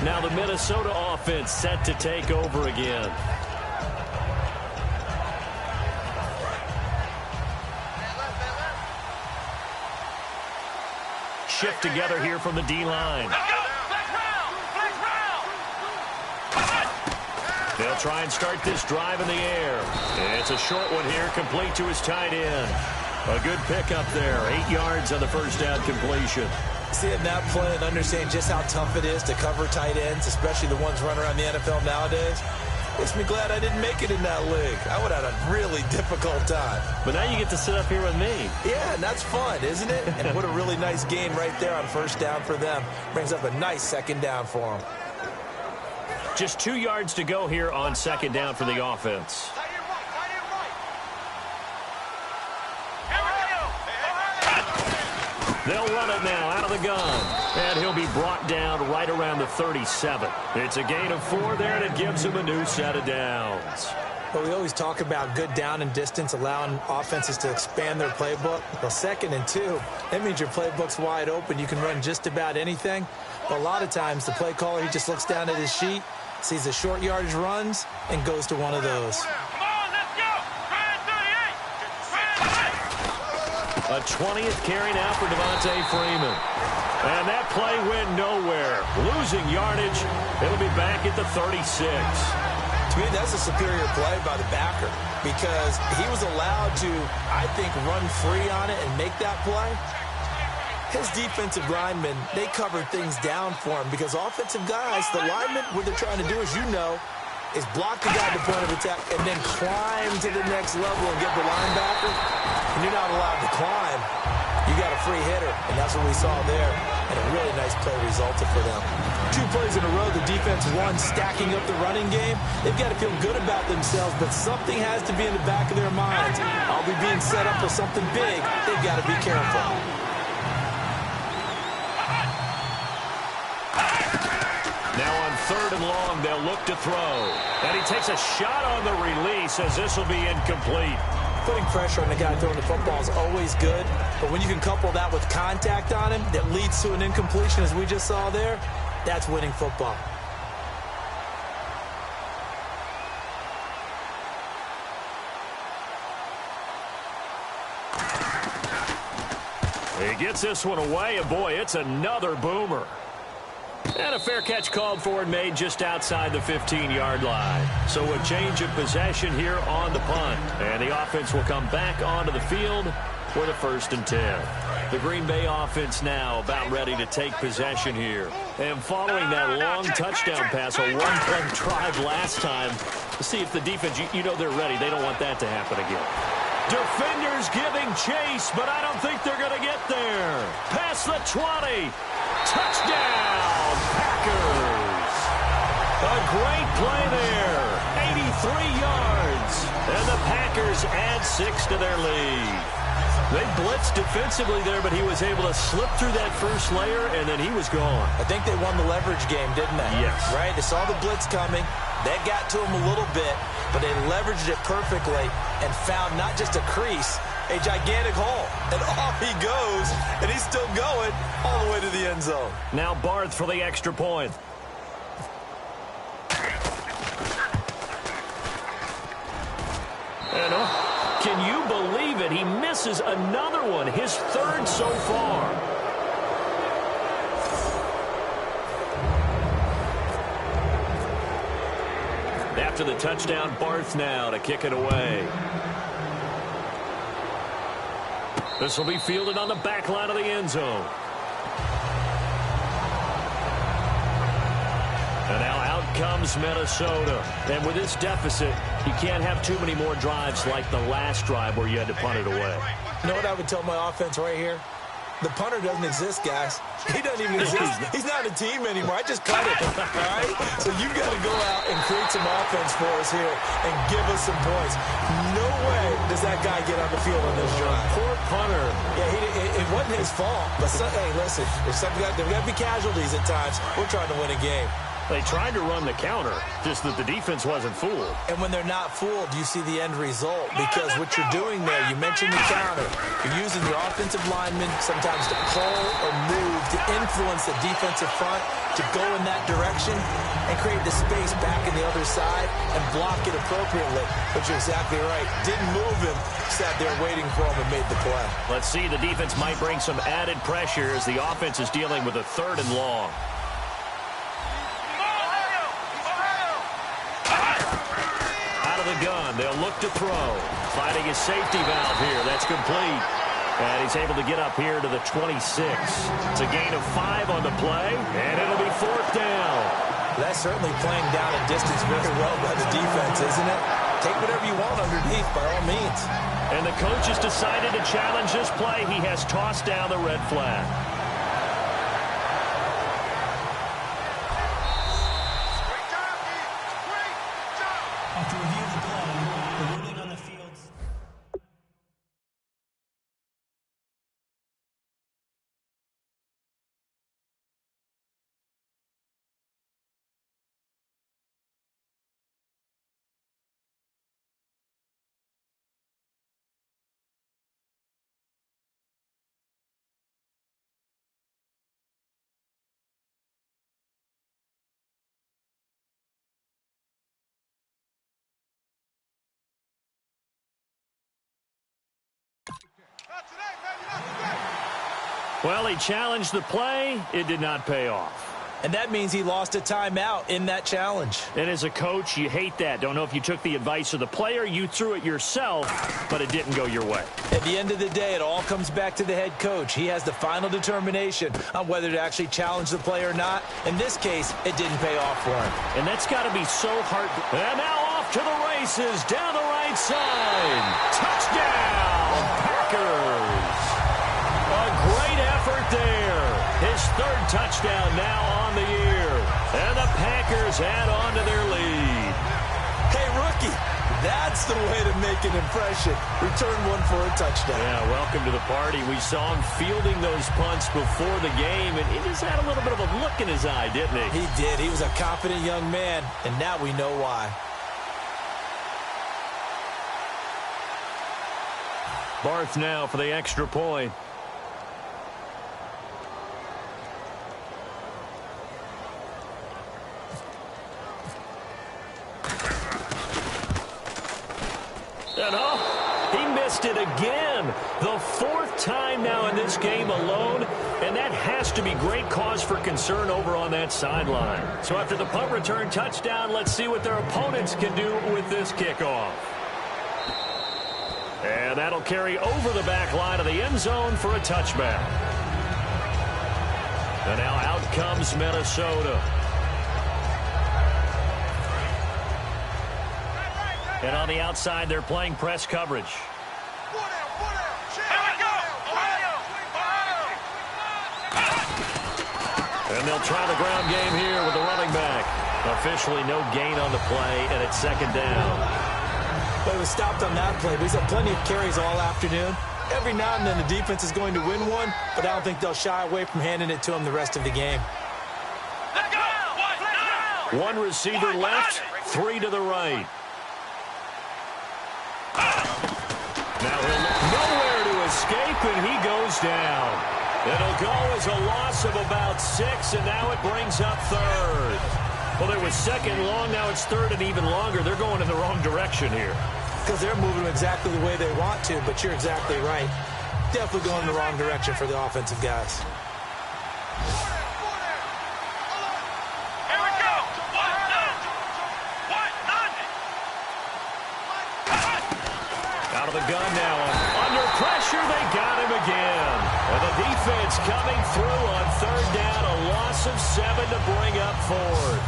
Now the Minnesota offense set to take over again. Shift together here from the D-line. They'll try and start this drive in the air. It's a short one here, complete to his tight end. A good pickup there, 8 yards on the first down completion. Seeing that play and understanding just how tough it is to cover tight ends, especially the ones running around the NFL nowadays, makes me glad I didn't make it in that league. I would have had a really difficult time. But now you get to sit up here with me. Yeah, and that's fun, isn't it? And what a really nice game right there on first down for them. Brings up a nice second down for them. Just 2 yards to go here on second down for the offense. They'll run it now out of the gun. And he'll be brought down right around the 37. It's a gain of 4 there, and it gives him a new set of downs. Well, we always talk about good down and distance, allowing offenses to expand their playbook. Well, 2nd and 2, that means your playbook's wide open. You can run just about anything. But a lot of times, the play caller, he just looks down at his sheet, sees the short yardage runs, and goes to one of those. A 20th carry now for Devontae Freeman. And that play went nowhere. Losing yardage. It'll be back at the 36. To me, that's a superior play by the backer because he was allowed to, I think, run free on it and make that play. His defensive linemen, they covered things down for him because offensive guys, the linemen, what they're trying to do, as you know, is block the guy at the point of attack and then climb to the next level and get the linebacker. And you're not allowed to climb. You got a free hitter, and that's what we saw there. And a really nice play resulted for them. 2 plays in a row, the defense won, stacking up the running game. They've got to feel good about themselves, but something has to be in the back of their minds. I'll be being set up for something big. They've got to be careful. 3rd and long. They'll look to throw. And he takes a shot on the release as this will be incomplete. Putting pressure on the guy throwing the football is always good, but when you can couple that with contact on him that leads to an incompletion, as we just saw there, that's winning football. He gets this one away, and boy, it's another boomer. And a fair catch called for and made just outside the 15-yard line. So a change of possession here on the punt. And the offense will come back onto the field for the 1st and 10. The Green Bay offense now about ready to take possession here. And following that long touchdown pass, a one-play drive last time, to see if the defense, you know they're ready. They don't want that to happen again. Defenders giving chase, but I don't think they're going to get there. Past the 20. Touchdown, Packers. A great play there. 83 yards. And the Packers add 6 to their lead. They blitzed defensively there, but he was able to slip through that first layer, and then he was gone. I think they won the leverage game, didn't they? Yes. Right? They saw the blitz coming. That got to him a little bit, but they leveraged it perfectly and found not just a crease, a gigantic hole. And off he goes, and he's still going all the way to the end zone. Now Barth for the extra point. And can you believe it? He misses another one, his 3rd so far. After the touchdown, Barth now to kick it away. This will be fielded on the back line of the end zone. And now out comes Minnesota. And with this deficit, you can't have too many more drives like the last drive where you had to punt it away. You know what I would tell my offense right here? The punter doesn't exist, guys. He doesn't even exist. He's not a team anymore. I just cut it, all right? So you've got to go out and create some offense for us here and give us some points. No way does that guy get on the field on this drive. Poor punter. Yeah, it wasn't his fault. But, hey, listen, there's got to be casualties at times. We're trying to win a game. They tried to run the counter, just that the defense wasn't fooled. And when they're not fooled, you see the end result. Because what you're doing there, you mentioned the counter. You're using your offensive linemen sometimes to pull or move to influence the defensive front to go in that direction and create the space back in the other side and block it appropriately. But you're exactly right. Didn't move him, sat there waiting for him and made the play. Let's see, the defense might bring some added pressure as the offense is dealing with a 3rd and long. The gun. They'll look to throw. Finding his safety valve here. That's complete. And he's able to get up here to the 26. It's a gain of 5 on the play, and it'll be 4th down. That's certainly playing down a distance very well by the defense, isn't it? Take whatever you want underneath, by all means. And the coach has decided to challenge this play. He has tossed down the red flag. After reviewing the play, the ruling on the field. Well, he challenged the play. It did not pay off. And that means he lost a timeout in that challenge. And as a coach, you hate that. Don't know if you took the advice of the player, you threw it yourself, but it didn't go your way. At the end of the day, it all comes back to the head coach. He has the final determination on whether to actually challenge the play or not. In this case, it didn't pay off for him. And that's got to be so hard. And now off to the races, down the right side. Touchdown, Packers. A great effort there. His 3rd touchdown now on the year. And the Packers add on to their lead. Hey, rookie, That's the way to make an impression. Return one for a touchdown. Yeah, welcome to the party. We saw him fielding those punts before the game, and he just had a little bit of a look in his eye, didn't he? He did. He was a confident young man, and now we know why. Barth now for the extra point. And he missed it again. The fourth time now in this game alone, and that has to be great cause for concern over on that sideline. So after the punt return touchdown, let's see what their opponents can do with this kickoff. And that'll carry over the back line of the end zone for a touchback. And now out comes Minnesota. And on the outside, they're playing press coverage. And they'll try the ground game here with the running back. Officially no gain on the play, and it's second down. But he was stopped on that play, but he's had plenty of carries all afternoon. Every now and then the defense is going to win one, but I don't think they'll shy away from handing it to him the rest of the game. One receiver left, three to the right. Now he'll look nowhere to escape, and he goes down. It'll go as a loss of about 6, and now it brings up third. Well, it was second long, now it's third and even longer. They're going in the wrong direction here. Because they're moving exactly the way they want to, but you're exactly right. Definitely going in the wrong direction for the offensive guys. Here we go. Out of the gun now. Under pressure, they got him again. And the defense coming through on third down. A loss of 7 to bring up fourth.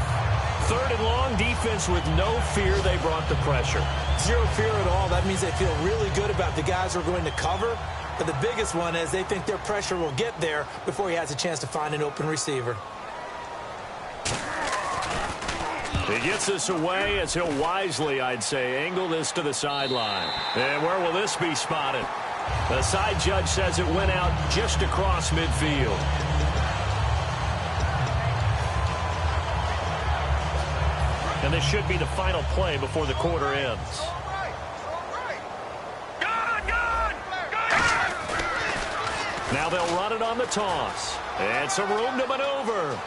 Third and long, defense with no fear. They brought the pressure. Zero fear at all. That means they feel really good about the guys who are going to cover. But the biggest one is they think their pressure will get there before he has a chance to find an open receiver. He gets this away as he'll wisely, I'd say, angle this to the sideline. And where will this be spotted? The side judge says it went out just across midfield. And this should be the final play before the quarter ends. Now they'll run it on the toss. And some room to maneuver.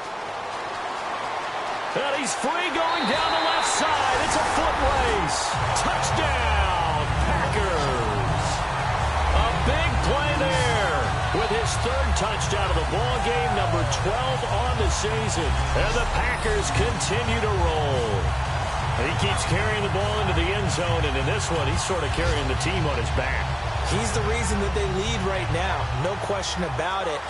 And he's free going down the left side. It's a foot race. Touchdown, Packers. A big play there with his third touchdown of the ball game, number 12 on the season. And the Packers continue to roll. He keeps carrying the ball into the end zone, and in this one, he's sort of carrying the team on his back. He's the reason that they lead right now. No question about it.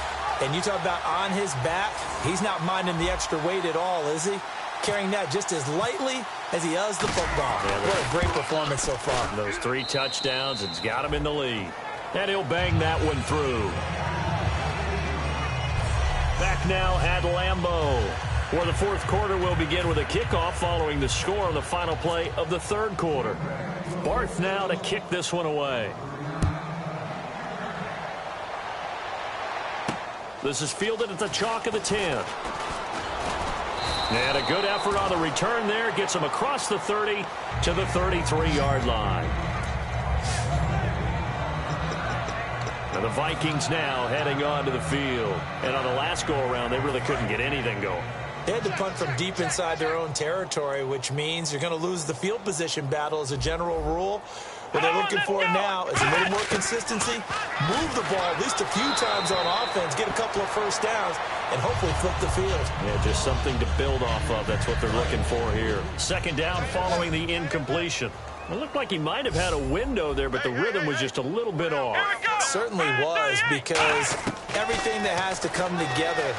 And you talk about on his back, he's not minding the extra weight at all, is he? Carrying that just as lightly as he does the football. Yeah, what a great performance so far. Those 3 touchdowns, it's got him in the lead. And he'll bang that one through. Back now at Lambeau, where the fourth quarter will begin with a kickoff following the score on the final play of the third quarter. Barth now to kick this one away. This is fielded at the chalk of the 10. And a good effort on the return there. Gets him across the 30 to the 33-yard line. And the Vikings now heading onto the field. And on the last go-around, they really couldn't get anything going. They had to punt from deep inside their own territory, which means you're going to lose the field position battle as a general rule. What they're looking for now is a little more consistency, move the ball at least a few times on offense, get a couple of first downs, and hopefully flip the field. Yeah, just something to build off of. That's what they're looking for here. Second down following the incompletion. It looked like he might have had a window there, but the rhythm was just a little bit off. It certainly was, because everything that has to come together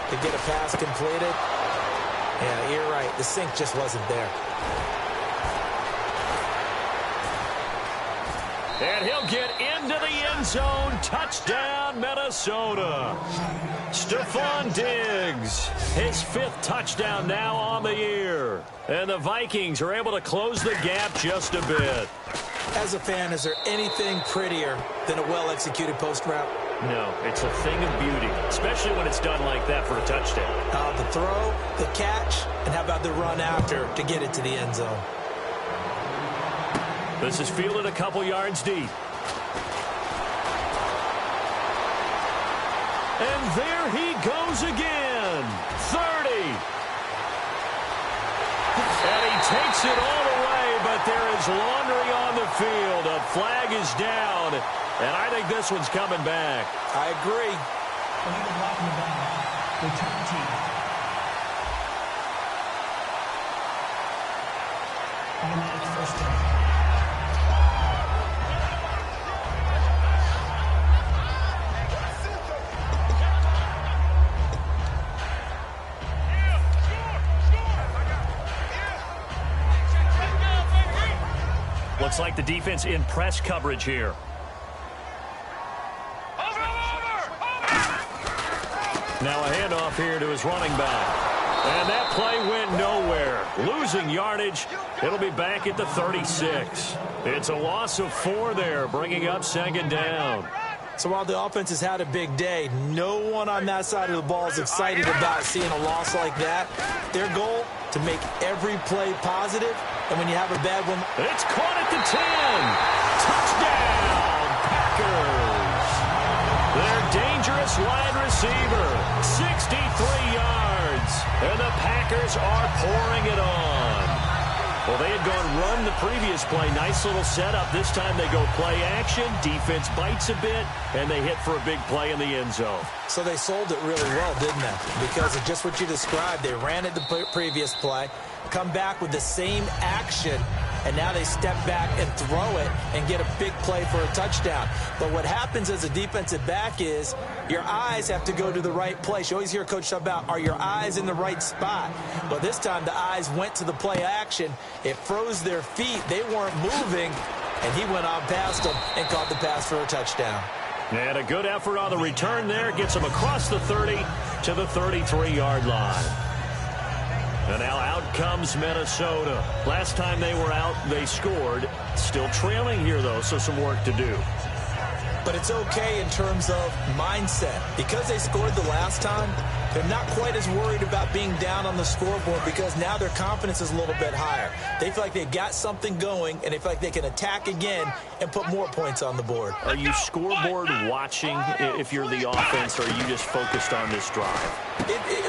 to get a pass completed, yeah, you're right, the sync just wasn't there. And he'll get into the end zone. Touchdown, Minnesota. Stephon Diggs, his 5th touchdown now on the year. And the Vikings are able to close the gap just a bit. As a fan, is there anything prettier than a well-executed post route? No, it's a thing of beauty, especially when it's done like that for a touchdown. The throw, the catch, and how about the run after to get it to the end zone? This is fielded a couple yards deep. And there he goes again. 30. And he takes it all the way, but there is laundry on the field. A flag is down, and I think this one's coming back. I agree. Illegal block in the back. Return team. Automatic first down. Looks like the defense in press coverage here. Now a handoff here to his running back. And that play went nowhere. Losing yardage. It'll be back at the 36. It's a loss of 4 there, bringing up 2nd down. So while the offense has had a big day, no one on that side of the ball is excited about seeing a loss like that. Their goal, to make every play positive, and when you have a bad one, it's caught at the 10. Touchdown, Packers. Their dangerous wide receiver, 63 yards, and the Packers are pouring it on. Well, they had gone run the previous play. Nice little setup. This time they go play action. Defense bites a bit, and they hit for a big play in the end zone. So they sold it really well, didn't they? Because of just what you described. They ran it the previous play, come back with the same action, and now they step back and throw it and get a big play for a touchdown. But what happens as a defensive back is your eyes have to go to the right place. You always hear Coach talk about, are your eyes in the right spot? But this time the eyes went to the play action. It froze their feet. They weren't moving, and he went on past them and caught the pass for a touchdown. And a good effort on the return there. Gets them across the 30 to the 33-yard line. And now out comes Minnesota. Last time they were out, they scored. Still trailing here, though, so some work to do. But it's okay in terms of mindset. Because they scored the last time, they're not quite as worried about being down on the scoreboard because now their confidence is a little bit higher. They feel like they've got something going, and they feel like they can attack again and put more points on the board. Are you scoreboard watching if you're the offense, or are you just focused on this drive?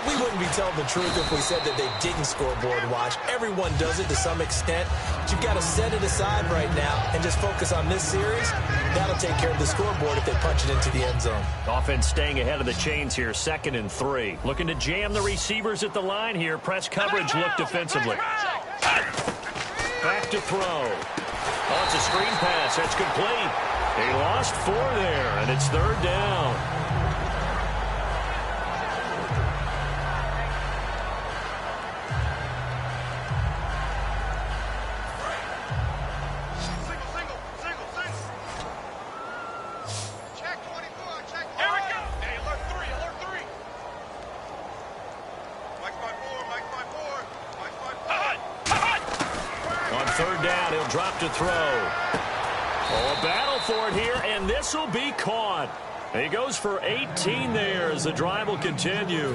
We wouldn't be telling the truth if we said that they didn't scoreboard watch. Everyone does it to some extent. But you've got to set it aside right now and just focus on this series. That'll take care of the scoreboard if they punch it into the end zone. Offense staying ahead of the chains here, 2nd and 3. Looking to jam the receivers at the line here. Press coverage look defensively. Back to throw. Oh, it's a screen pass. That's complete. He lost 4 there, and it's 3rd down. Drop to throw. Oh, a battle for it here, and this will be caught. He goes for 18 there as the drive will continue.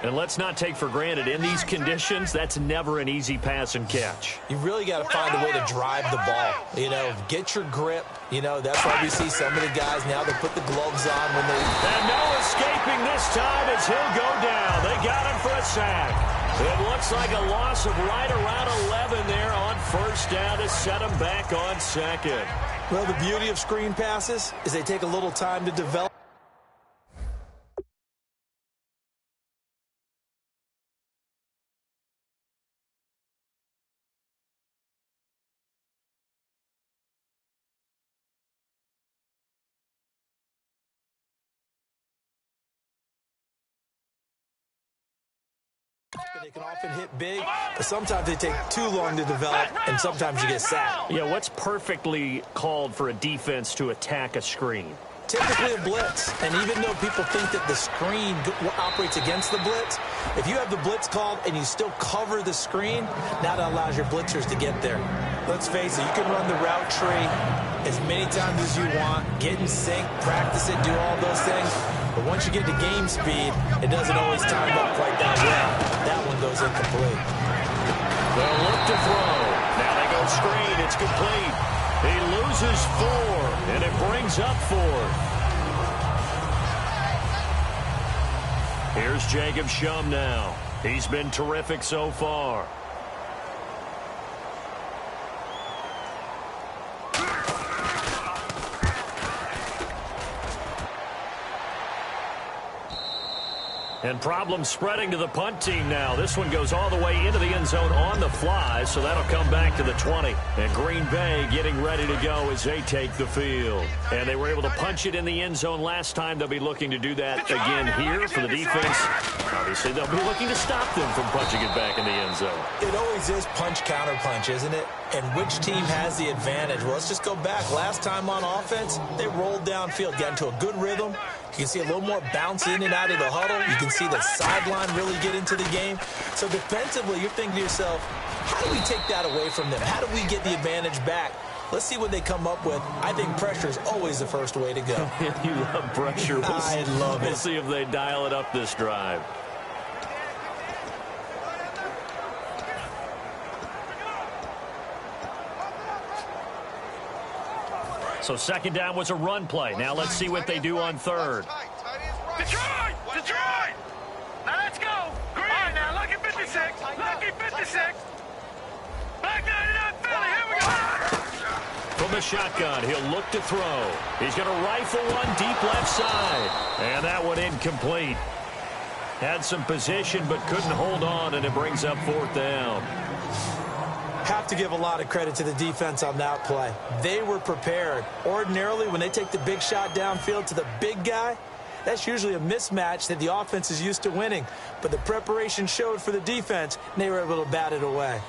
And let's not take for granted, in these conditions, that's never an easy pass and catch. You really got to find a way to drive the ball. You know, get your grip. You know, that's why we see some of the guys now, they put the gloves on when they... And no escaping this time as he'll go down. They got him for a sack. It looks like a loss of right around 11 there on 1st down to set him back on 2nd. Well, the beauty of screen passes is they take a little time to develop. They can often hit big, but sometimes they take too long to develop, and sometimes you get sacked. Yeah, what's perfectly called for a defense to attack a screen? Typically a blitz, and even though people think that the screen operates against the blitz, if you have the blitz called and you still cover the screen, now that allows your blitzers to get there. Let's face it, you can run the route tree as many times as you want, get in sync, practice it, do all those things, but once you get to game speed, it doesn't always time up quite that well. That one goes incomplete. They'll look to throw. Now they go screen. It's complete. He loses 4, and it brings up 4. Here's Jacob Shum now. He's been terrific so far. And problems spreading to the punt team now. This one goes all the way into the end zone on the fly, so that'll come back to the 20. And Green Bay getting ready to go as they take the field. And they were able to punch it in the end zone last time. They'll be looking to do that again here for the defense. Obviously, they'll be looking to stop them from punching it back in the end zone. It always is punch-counter-punch, isn't it? And which team has the advantage? Well, let's just go back. Last time on offense, they rolled downfield, got into a good rhythm. You can see a little more bounce in and out of the huddle. You can see the sideline really get into the game. So defensively, you're thinking to yourself, how do we take that away from them? How do we get the advantage back? Let's see what they come up with. I think pressure is always the first way to go. You love pressure. I love it. We'll see if they dial it up this drive. So second down was a run play. Now let's see what they do on third. Detroit! Detroit! Now let's go! Green! All right, now lucky 56. Lucky 56. Back 99 Philly. Here we go! From the shotgun, he'll look to throw. He's going to rifle one deep left side. And that one incomplete. Had some position but couldn't hold on, and it brings up 4th down. Have to give a lot of credit to the defense on that play. They were prepared. Ordinarily, when they take the big shot downfield to the big guy, that's usually a mismatch that the offense is used to winning. But the preparation showed for the defense, and they were able to bat it away.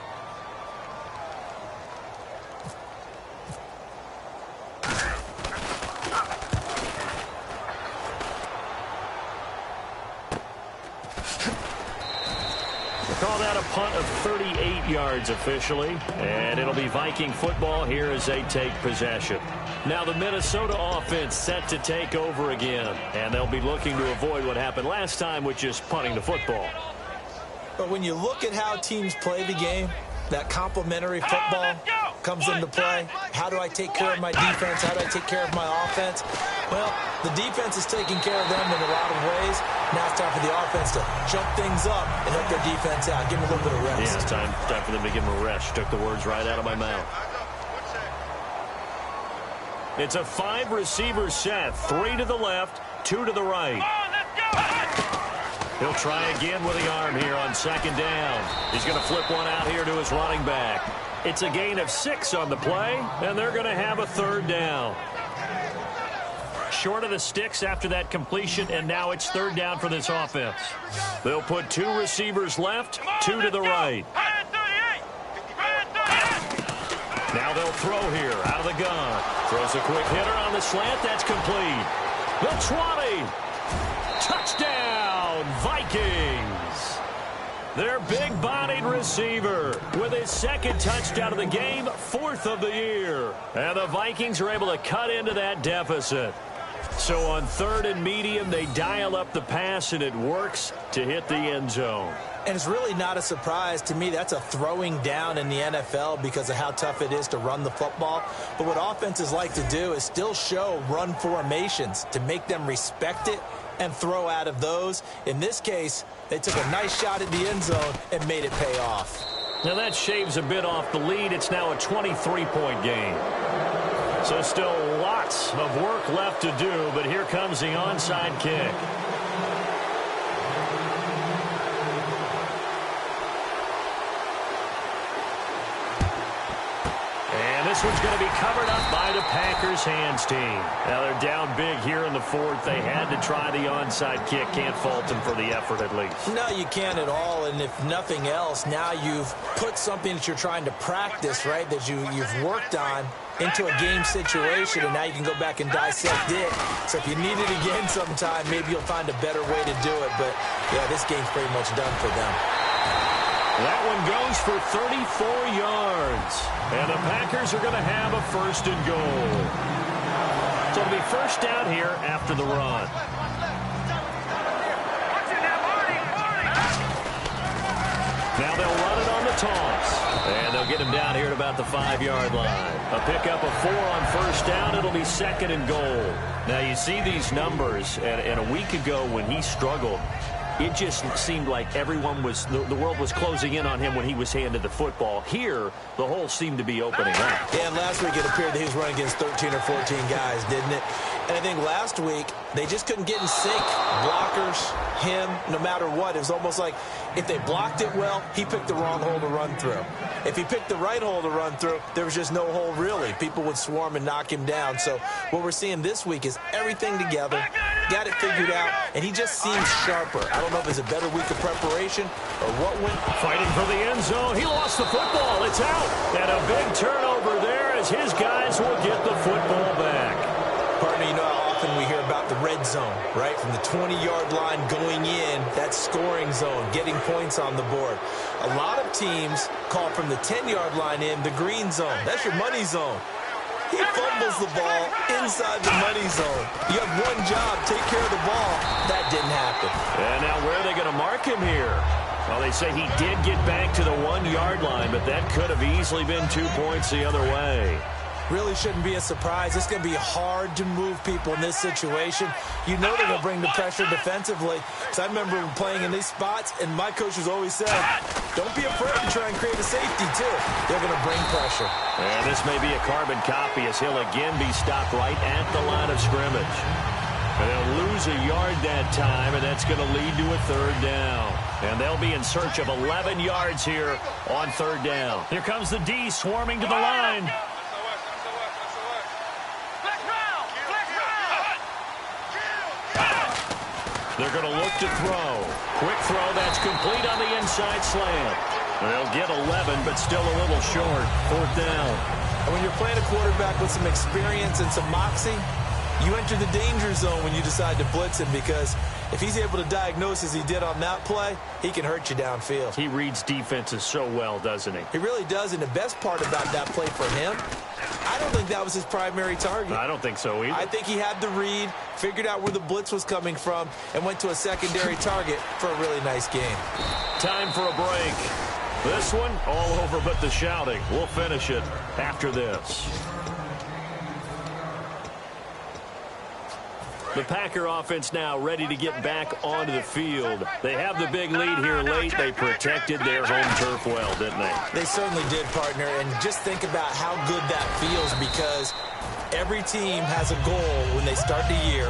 Call that a punt of 38 yards officially, and it'll be Viking football here as they take possession. Now the Minnesota offense set to take over again, and they'll be looking to avoid what happened last time, which is punting the football. But when you look at how teams play the game, that complementary football comes into play. How do I take care of my defense? How do I take care of my offense? Well, the defense is taking care of them in a lot of ways. Now it's time for the offense to jump things up and help their defense out. Give them a little bit of rest. Yeah, it's time for them to give them a rest. Took the words right out of my mouth. It's a 5-receiver set. 3 to the left, 2 to the right. He'll try again with the arm here on second down. He's going to flip one out here to his running back. It's a gain of 6 on the play, and they're going to have a 3rd down. Short of the sticks after that completion, and now it's 3rd down for this offense. They'll put 2 receivers left, 2 to the right. Now they'll throw here out of the gun. Throws a quick hitter on the slant. That's complete. The 20. Touchdown, Vikings. Their big-bodied receiver with his 2nd touchdown of the game, 4th of the year. And the Vikings are able to cut into that deficit. So on 3rd and medium, they dial up the pass, and it works to hit the end zone. And it's really not a surprise to me. That's a throwing down in the NFL because of how tough it is to run the football. But what offenses like to do is still show run formations to make them respect it and throw out of those. In this case, they took a nice shot at the end zone and made it pay off. Now that shaves a bit off the lead. It's now a 23-point game. So still lots of work left to do, but here comes the onside kick. And this this one's going to be covered up by the Packers hands team. Now they're down big here in the fourth. They had to try the onside kick. Can't fault them for the effort at least. No, you can't at all. And if nothing else, now you've put something that you're trying to practice, right, that you've worked on into a game situation, and now you can go back and dissect it. So if you need it again sometime, maybe you'll find a better way to do it. But, yeah, this game's pretty much done for them. That one goes for 34 yards. And the Packers are going to have a first and goal. So it'll be first down here after the run. Now they'll run it on the toss. And they'll get him down here at about the 5-yard line. A pickup of 4 on first down. It'll be second and goal. Now you see these numbers. And a week ago when he struggled, it just seemed like everyone was, the world was closing in on him when he was handed the football. Here, the hole seemed to be opening up. Yeah, and last week it appeared that he was running against 13 or 14 guys, didn't it? And I think last week, they just couldn't get in sync. Blockers, him, no matter what. It was almost like if they blocked it well, he picked the wrong hole to run through. If he picked the right hole to run through, there was just no hole really. People would swarm and knock him down. So what we're seeing this week is everything together, got it figured out, and he just seems sharper. I don't know if it's a better week of preparation or what went. Fighting for the end zone. He lost the football. It's out. And a big turnover there as his guys will get the football back. Partner, you know how often we hear about the red zone, right? From the 20-yard line going in, that scoring zone, getting points on the board. A lot of teams call from the 10-yard line in the green zone. That's your money zone. He fumbles the ball inside the money zone. You have one job, take care of the ball. That didn't happen. And now where are they going to mark him here? Well, they say he did get back to the 1-yard line, but that could have easily been 2 points the other way. Really shouldn't be a surprise. It's going to be hard to move people in this situation. You know they're going to bring the pressure defensively. So I remember playing in these spots, and my coaches always said, don't be afraid to try and create a safety, too. They're going to bring pressure. And this may be a carbon copy as he'll again be stopped right at the line of scrimmage. And they'll lose a yard that time, and that's going to lead to a third down. And they'll be in search of 11 yards here on third down. Here comes the D swarming to the line. They're going to look to throw. Quick throw, that's complete on the inside slant. They'll get 11, but still a little short. Fourth down. And when you're playing a quarterback with some experience and some moxie, you enter the danger zone when you decide to blitz him, because if he's able to diagnose as he did on that play, he can hurt you downfield. He reads defenses so well, doesn't he? He really does, and the best part about that play for him, I don't think that was his primary target. I don't think so either. I think he had the read, figured out where the blitz was coming from, and went to a secondary target for a really nice game. Time for a break. This one, all over but the shouting. We'll finish it after this. The Packer offense now ready to get back onto the field. They have the big lead here late. They protected their home turf well, didn't they? They certainly did, partner. And just think about how good that feels, because every team has a goal when they start the year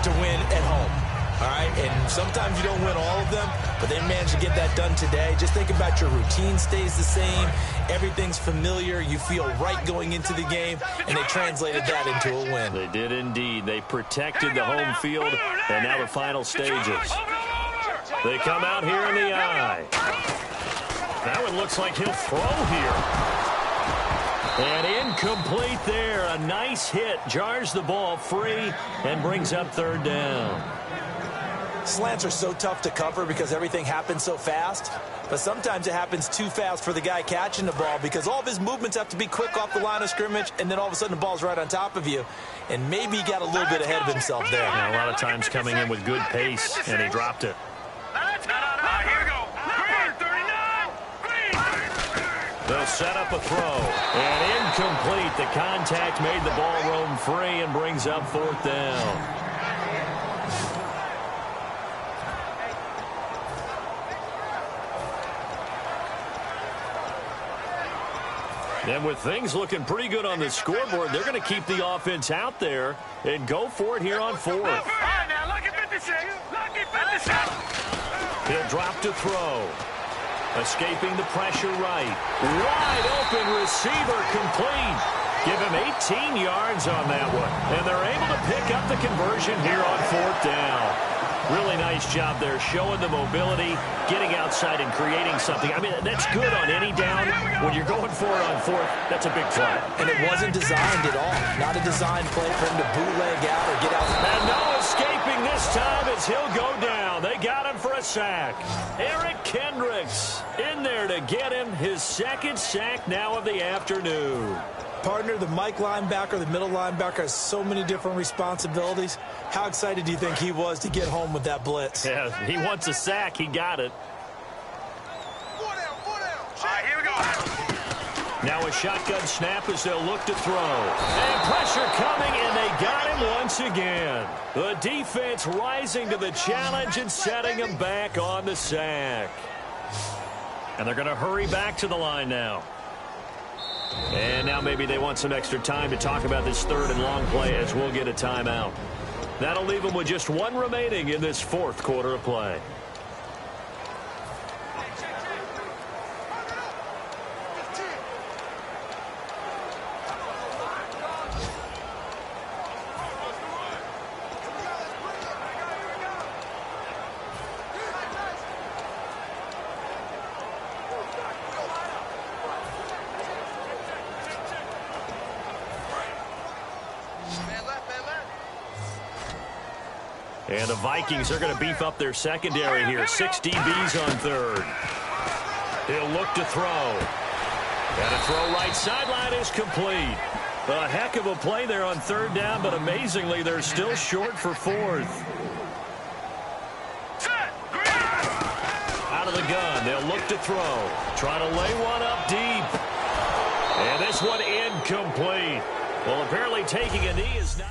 to win at home. All right, and sometimes you don't win all of them, but they managed to get that done today. Just think about your routine stays the same. Everything's familiar. You feel right going into the game, and they translated that into a win. They did indeed. They protected the home field, and now the final stages. They come out here in the eye. That one looks like he'll throw here. And incomplete there. A nice hit. Jars the ball free and brings up third down. Slants are so tough to cover because everything happens so fast. But sometimes it happens too fast for the guy catching the ball, because all of his movements have to be quick off the line of scrimmage, and then all of a sudden the ball's right on top of you. And maybe he got a little bit ahead of himself there. Yeah, a lot of times coming in with good pace, and he dropped it. Here we go. Green, 39. Green. They'll set up a throw. And incomplete. The contact made the ball roam free and brings up fourth down. And with things looking pretty good on the scoreboard, they're going to keep the offense out there and go for it here on fourth. All right, now, lucky 56. Lucky 56. He'll drop to throw. Escaping the pressure right. Wide open receiver complete. Give him 18 yards on that one. And they're able to pick up the conversion here on 4th down. Really nice job there, showing the mobility, getting outside and creating something. I mean, that's good on any down. When you're going for it on 4th, that's a big play. And it wasn't designed at all. Not a designed play for him to bootleg out or get out. And no escaping this time as he'll go down. They got him for a sack. Eric Kendricks in there to get him his 2nd sack now of the afternoon. Partner, the Mike linebacker, the middle linebacker has so many different responsibilities. How excited do you think he was to get home with that blitz? Yeah, he wants a sack. He got it. All right, here we go. Now a shotgun snap as they'll look to throw. And pressure coming, and they got him once again. The defense rising to the challenge and setting him back on the sack. And they're going to hurry back to the line now. And now maybe they want some extra time to talk about this 3rd and long play as we'll get a timeout. That'll leave them with just 1 remaining in this 4th quarter of play. And the Vikings are going to beef up their secondary here. 6 DBs on 3rd. He'll look to throw. And a throw right sideline is complete. A heck of a play there on 3rd down, but amazingly, they're still short for 4th. Out of the gun, they'll look to throw. Try to lay one up deep. And this one incomplete. Well, apparently taking a knee is not...